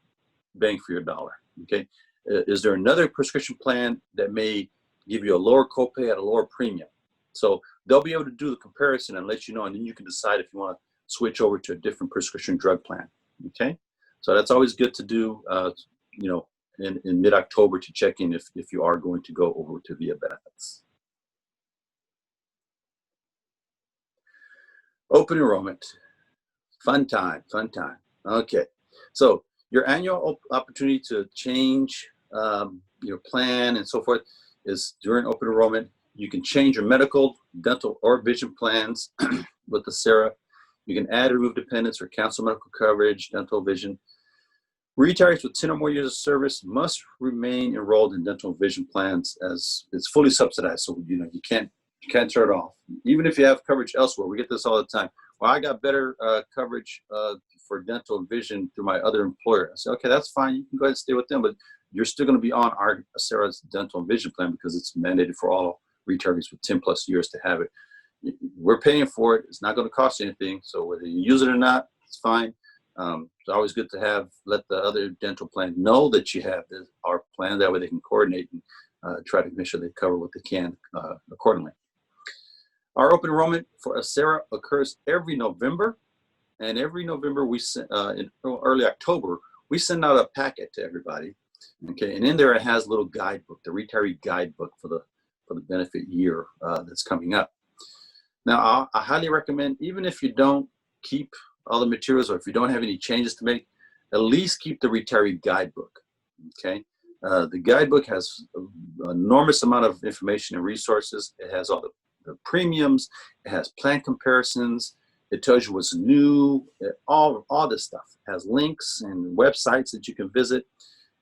for your dollar, okay? Is there another prescription plan that may give you a lower copay at a lower premium? So they'll be able to do the comparison and let you know, and then you can decide if you want to switch over to a different prescription drug plan, okay? So that's always good to do, in mid-October, to check in if you are going to go over to Via Benefits. Open enrollment, fun time. Okay, so your annual opportunity to change your plan and so forth is during open enrollment. You can change your medical, dental, or vision plans with the SARA. You can add or remove dependents or cancel medical coverage, dental, vision. Retirees with 10 or more years of service must remain enrolled in dental and vision plans, as it's fully subsidized. So you can't turn it off. Even if you have coverage elsewhere, we get this all the time. Well, I got better coverage for dental and vision through my other employer. I say, okay, that's fine. You can go ahead and stay with them, but you're still going to be on our SARA's dental and vision plan because it's mandated for all retirees with 10 plus years to have it. We're paying for it. It's not going to cost you anything. So whether you use it or not, it's fine. It's always good to let the other dental plan know that you have our plan. That way they can coordinate and try to make sure they cover what they can accordingly. Our open enrollment for SARA occurs every November, and every November in early October, we send out a packet to everybody. Okay, and in there it has a little guidebook, the retiree guidebook for the benefit year that's coming up. Now, I highly recommend, even if you don't keep all the materials, or if you don't have any changes to make, at least keep the retiree guidebook. Okay, the guidebook has an enormous amount of information and resources. It has all the premiums, it has plan comparisons, it tells you what's new, all this stuff. It has links and websites that you can visit.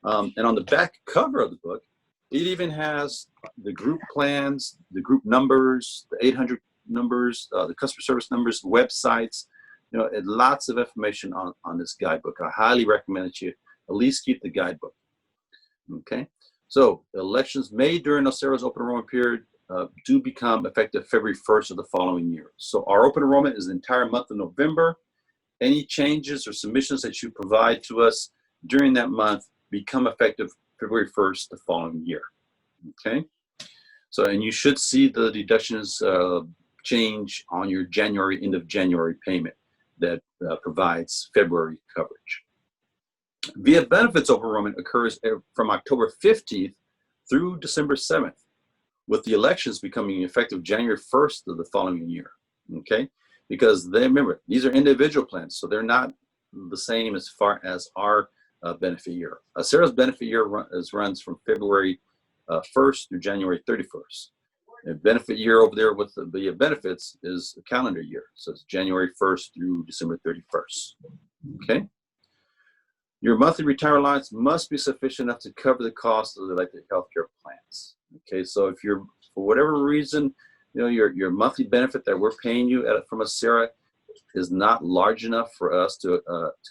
And on the back cover of the book, it even has the group plans, the group numbers, the 800 numbers, the customer service numbers, websites, lots of information on this guidebook. I highly recommend that you at least keep the guidebook. Okay, so elections made during SARA's open enrollment period do become effective February 1st of the following year. So our open enrollment is the entire month of November. Any changes or submissions that you provide to us during that month become effective February 1st the following year. Okay, so and you should see the deductions change on your end of January payment that provides February coverage. Via Benefits open enrollment occurs from October 15th through December 7th, with the elections becoming effective January 1st of the following year, okay? Because remember, these are individual plans, so they're not the same as far as our benefit year. SARA's benefit year runs from February 1st through January 31st. The benefit year over there with the benefits is a calendar year, so it's January 1st through December 31st, okay? Your monthly retirement allowance must be sufficient enough to cover the cost of the elected healthcare plans. Okay, so if you're, for whatever reason, your monthly benefit that we're paying you from SARA is not large enough for us to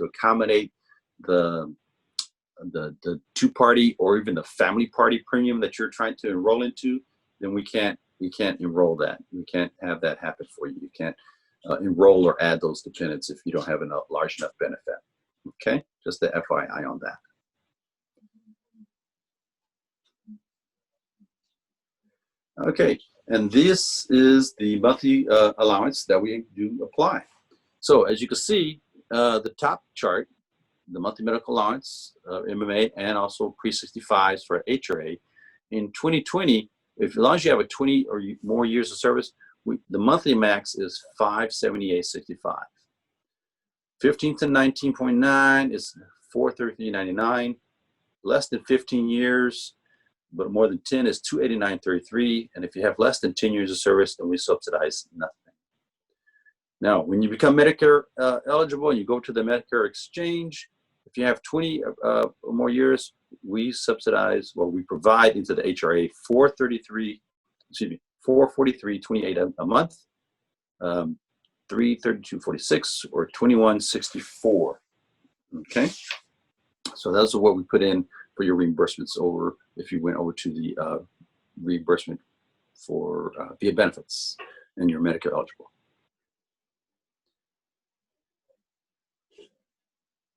accommodate the two-party or even the family party premium that you're trying to enroll into, then we can't enroll that. We can't have that happen for you. You can't enroll or add those dependents if you don't have a large enough benefit. Okay, just the FYI on that. Okay, and this is the monthly allowance that we do apply. So as you can see, the top chart, the monthly medical allowance, MMA, and also pre-65s for HRA. In 2020, as long as you have a 20 or more years of service, the monthly max is $578.65. 15 to 19.9 is $433.99. Less than 15 years, but more than 10 is $289.33. And if you have less than 10 years of service, then we subsidize nothing. Now, when you become Medicare eligible and you go to the Medicare exchange, if you have 20 or more years, we subsidize, well, we provide into the HRA $443.28 a month, $332.46 or $21.64. Okay, so those are what we put in for your reimbursements over if you went over to the reimbursement for via benefits and you're Medicare eligible.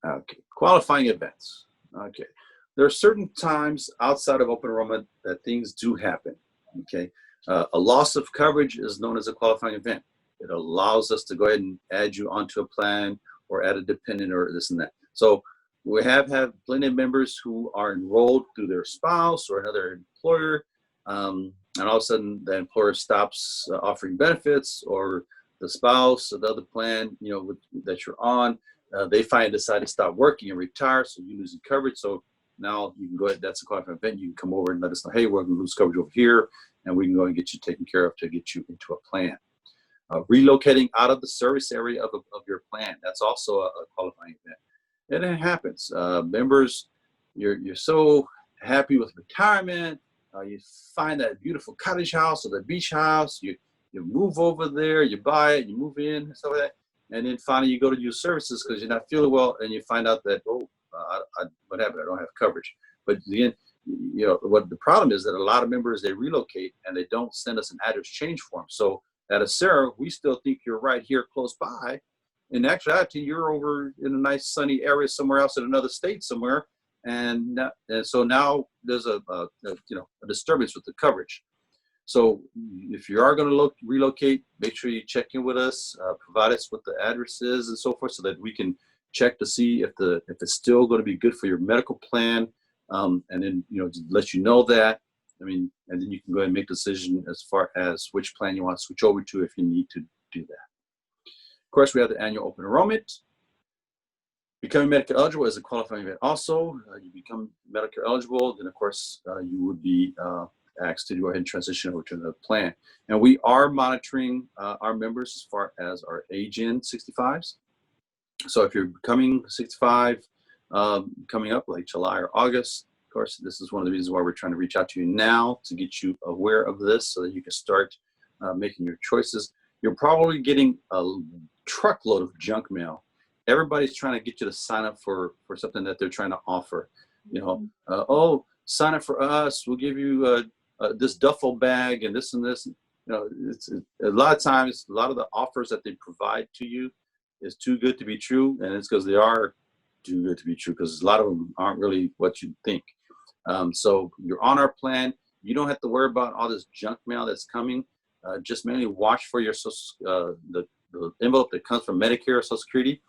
Okay, qualifying events. Okay, there are certain times outside of open enrollment that things do happen. Okay, a loss of coverage is known as a qualifying event. It allows us to go ahead and add you onto a plan or add a dependent or this and that. So we have plenty of members who are enrolled through their spouse or another employer, and all of a sudden the employer stops offering benefits, or the spouse or the other plan, that you're on, they decide to stop working and retire, so you're losing coverage. So now you can go ahead, that's a qualifying event. You can come over and let us know, hey, we're going to lose coverage over here, and we can go and get you taken care of to get you into a plan. Relocating out of the service area of your plan, that's also a qualifying event. And it happens. Members, you're so happy with retirement, you find that beautiful cottage house or the beach house, you move over there, you buy it, you move in, and stuff like that. And then finally you go to use services because you're not feeling well, and you find out that, what happened? I don't have coverage. But again, what the problem is that a lot of members, they relocate and they don't send us an address change form. So at Acera, we still think you're right here close by. In actuality, you're over in a nice sunny area somewhere else in another state somewhere. And so now there's a disturbance with the coverage. So if you are going to relocate, make sure you check in with us, provide us with the addresses and so forth, so that we can check to see if it's still going to be good for your medical plan, and then to let you know that. And then you can go ahead and make a decision as far as which plan you want to switch over to if you need to do that. Of course, we have the annual open enrollment. Becoming Medicare eligible is a qualifying event also. You become Medicare eligible, then of course you would be asked to go ahead and transition over to the plan. And we are monitoring our members as far as our age-in 65s. So if you're becoming 65, coming up like July or August, of course, this is one of the reasons why we're trying to reach out to you now to get you aware of this so that you can start making your choices. You're probably getting a truckload of junk mail. Everybody's trying to get you to sign up for something that they're trying to offer. Sign up for us. We'll give you this duffel bag and this and this. It's a lot of times, a lot of the offers that they provide to you is too good to be true, and it's because they are too good to be true, because a lot of them aren't really what you think. So you're on our plan. You don't have to worry about all this junk mail that's coming. Just mainly watch for your the envelope that comes from Medicare or Social Security,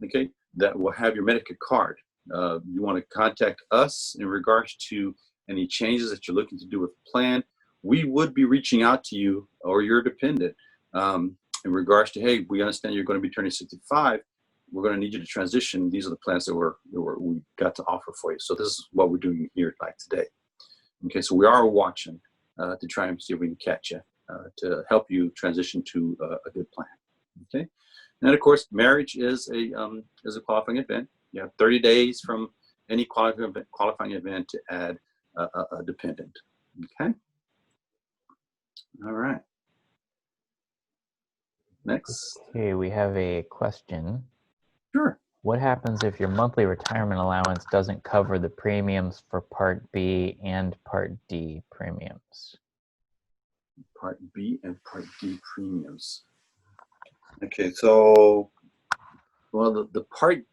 okay, that will have your Medicare card. You want to contact us in regards to any changes that you're looking to do with the plan. We would be reaching out to you or your dependent in regards to, hey, we understand you're going to be turning 65. We're going to need you to transition. These are the plans that we got to offer for you. So this is what we're doing here today. Okay, so we are watching to try and see if we can catch you to help you transition to a good plan. Okay, and of course, marriage is a qualifying event. You have 30 days from any qualifying event to add a dependent. Okay. All right. Next. Okay, we have a question. Sure. What happens if your monthly retirement allowance doesn't cover the premiums for Part B and Part D premiums? Part B and Part D premiums. Okay, so well, the Part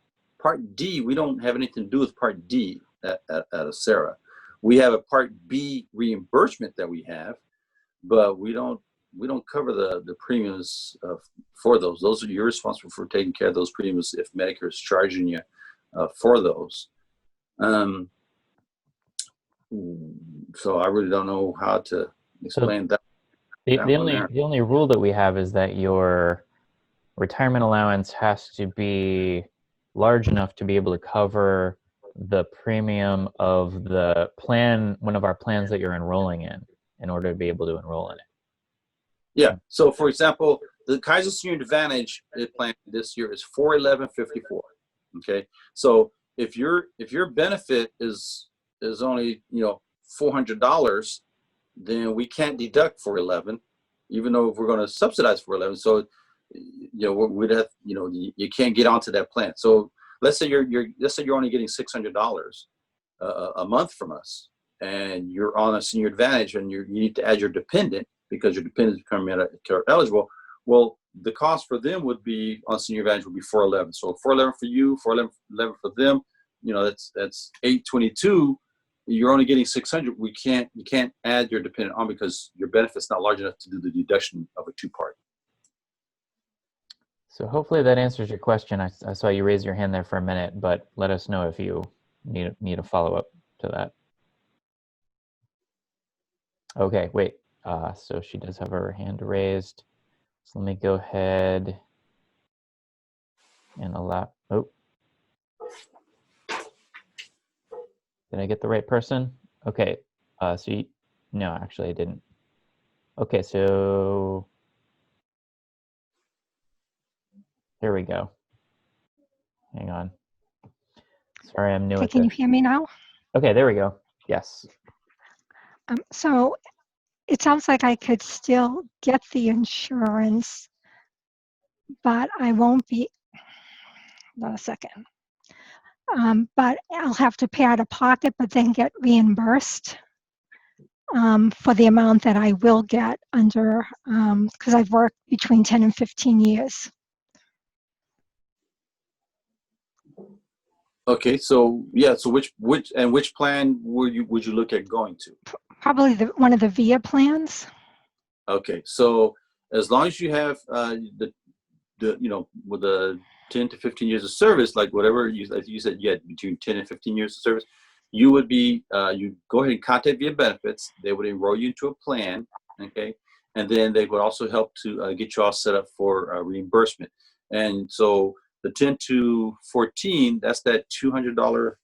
D, we don't have anything to do with Part D at Acera. We have a Part B reimbursement that we have, but we don't cover the premiums for those. Those are, you're responsible for taking care of those premiums if Medicare is charging you for those. So I really don't know how to explain that. The That one only there. the only rule that we have is that your retirement allowance has to be large enough to be able to cover the premium of the plan, one of our plans that you're enrolling in order to be able to enroll in it. Yeah. So for example, the Kaiser Senior Advantage plan this year is $411.54. Okay. So if your benefit is only $400, then we can't deduct $411, even though we're going to subsidize $411. So we'd have you can't get onto that plan. So let's say you're only getting $600 a month from us, and you're on a Senior Advantage, and you need to add your dependent because your dependent is becoming Medicare eligible. Well, the cost for them would be on Senior Advantage would be $411. So $411 for you, $411 for them. That's $822. You're only getting $600. You can't add your dependent on because your benefit's not large enough to do the deduction of a two-part. So hopefully that answers your question. I saw you raise your hand there for a minute, but let us know if you need a follow-up to that. Okay, wait. So she does have her hand raised. So let me go ahead and allow. Oh, did I get the right person? Okay. No, actually I didn't. Okay, so here we go. Hang on. Sorry, I'm new Okay, at can you this. hear me now? Okay, there we go. Yes. So it sounds like I could still get the insurance, but I won't be, not a second. But I'll have to pay out of pocket, but then get reimbursed for the amount that I will get under, because I've worked between 10 and 15 years. Okay, so yeah, so which plan would you look at going to? Probably one of the VIA plans. Okay, so as long as you have with the 10 to 15 years of service, like whatever like you said, you had between 10 and 15 years of service, you would be you go ahead and contact VIA Benefits. They would enroll you into a plan, okay, and then they would also help to get you all set up for reimbursement. And so the 10 to 14, that's that $200.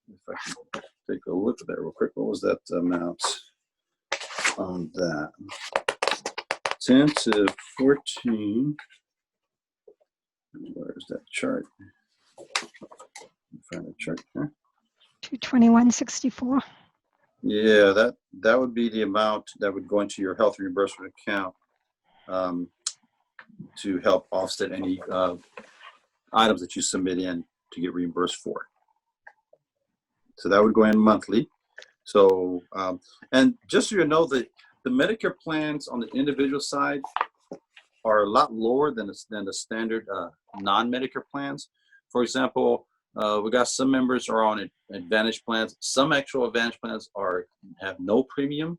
If I can take a look at that real quick, what was that amount on that? 10 to 14. Where's that chart? Find a chart here. $221.64. Yeah, that would be the amount that would go into your health reimbursement account to help offset any items that you submit in to get reimbursed for. So that would go in monthly. So and just so you know, the Medicare plans on the individual side are a lot lower than the standard non-Medicare plans. For example, we got some members are on Advantage plans. Some actual Advantage plans have no premium.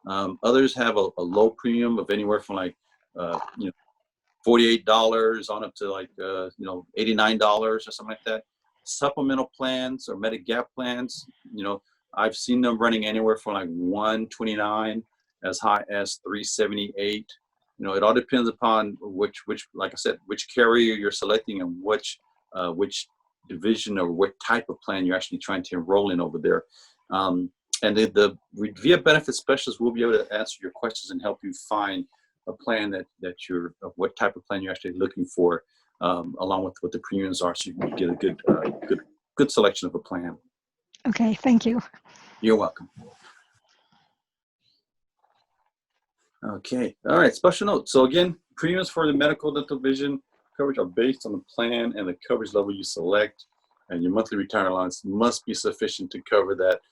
Others have a low premium of anywhere from like $48 on up to like $89 or something like that. Supplemental plans or Medigap plans, I've seen them running anywhere from like $129 as high as $378. It all depends upon which, like I said, which carrier you're selecting and which division or what type of plan you're actually trying to enroll in over there. And the VIA benefit specialist will be able to answer your questions and help you find a plan that what type of plan you're actually looking for, along with what the premiums are, so you can get a good selection of a plan. Okay, thank you. You're welcome. Okay, all right, special note. So again, premiums for the medical, dental, vision coverage are based on the plan and the coverage level you select, and your monthly retirement allowance must be sufficient to cover that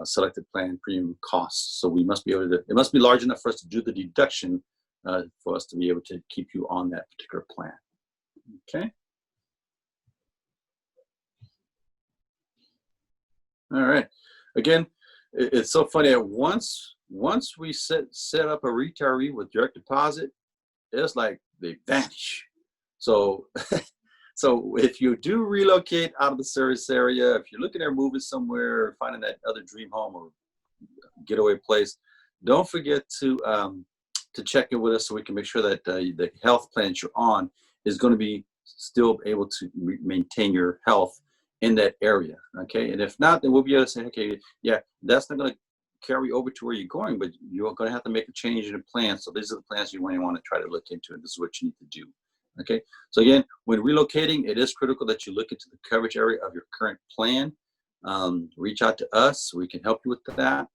selected plan premium costs. So we must be able to, it must be large enough for us to do the deduction for us to be able to keep you on that particular plan. Okay. All right. Again, it's so funny that once we set up a retiree with direct deposit, it's like they vanish. So so if you do relocate out of the service area, if you're looking at moving somewhere, finding that other dream home or getaway place, don't forget to check in with us so we can make sure that the health plan you're on is going to be still able to maintain your health in that area. Okay, and if not, then we'll be able to say, okay, yeah, that's not going to carry over to where you're going, but you're going to have to make a change in the plan. So these are the plans you want to try to look into, and this is what you need to do. Okay, so again, when relocating, it is critical that you look into the coverage area of your current plan. Reach out to us, we can help you with that.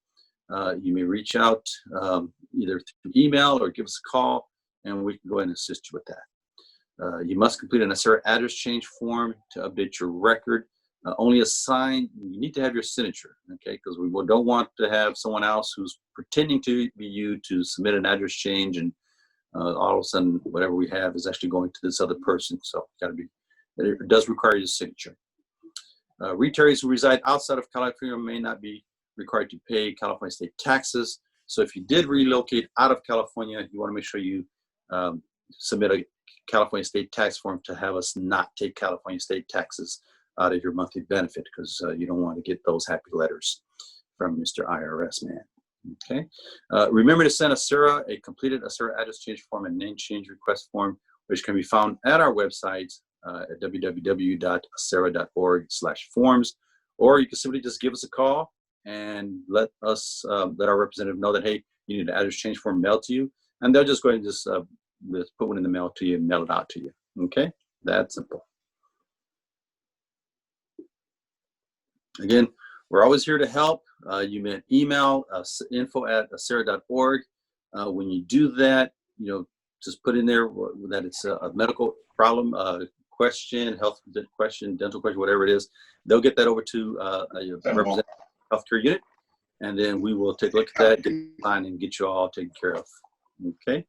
You may reach out either through email or give us a call, and we can go ahead and assist you with that. You must complete an ACERA address change form to update your record. Only assign, you need to have your signature, okay? Because we don't want to have someone else who's pretending to be you to submit an address change, and all of a sudden whatever we have is actually going to this other person. So it does require your signature. Retirees who reside outside of California may not be required to pay California state taxes. So if you did relocate out of California, you want to make sure you submit a California state tax form to have us not take California state taxes out of your monthly benefit, because you don't want to get those happy letters from Mr. IRS man. Okay. Remember to send ACERA a completed ACERA address change form and name change request form, which can be found at our website at www.acera.org/forms, or you can simply just give us a call and let our representative know that, hey, you need an address change form mailed to you, and they'll just go ahead and just put one in the mail to you and mail it out to you. Okay, that's simple. Again, we're always here to help. You may email info@acera.org. When you do that, just put in there that it's a medical problem, question, health question, dental question, whatever it is. They'll get that over to a representative healthcare unit, and then we will take a look at that, get the plan, and get you all taken care of. Okay,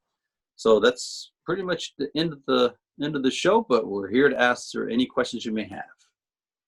so that's pretty much the end of the show. But we're here to answer any questions you may have.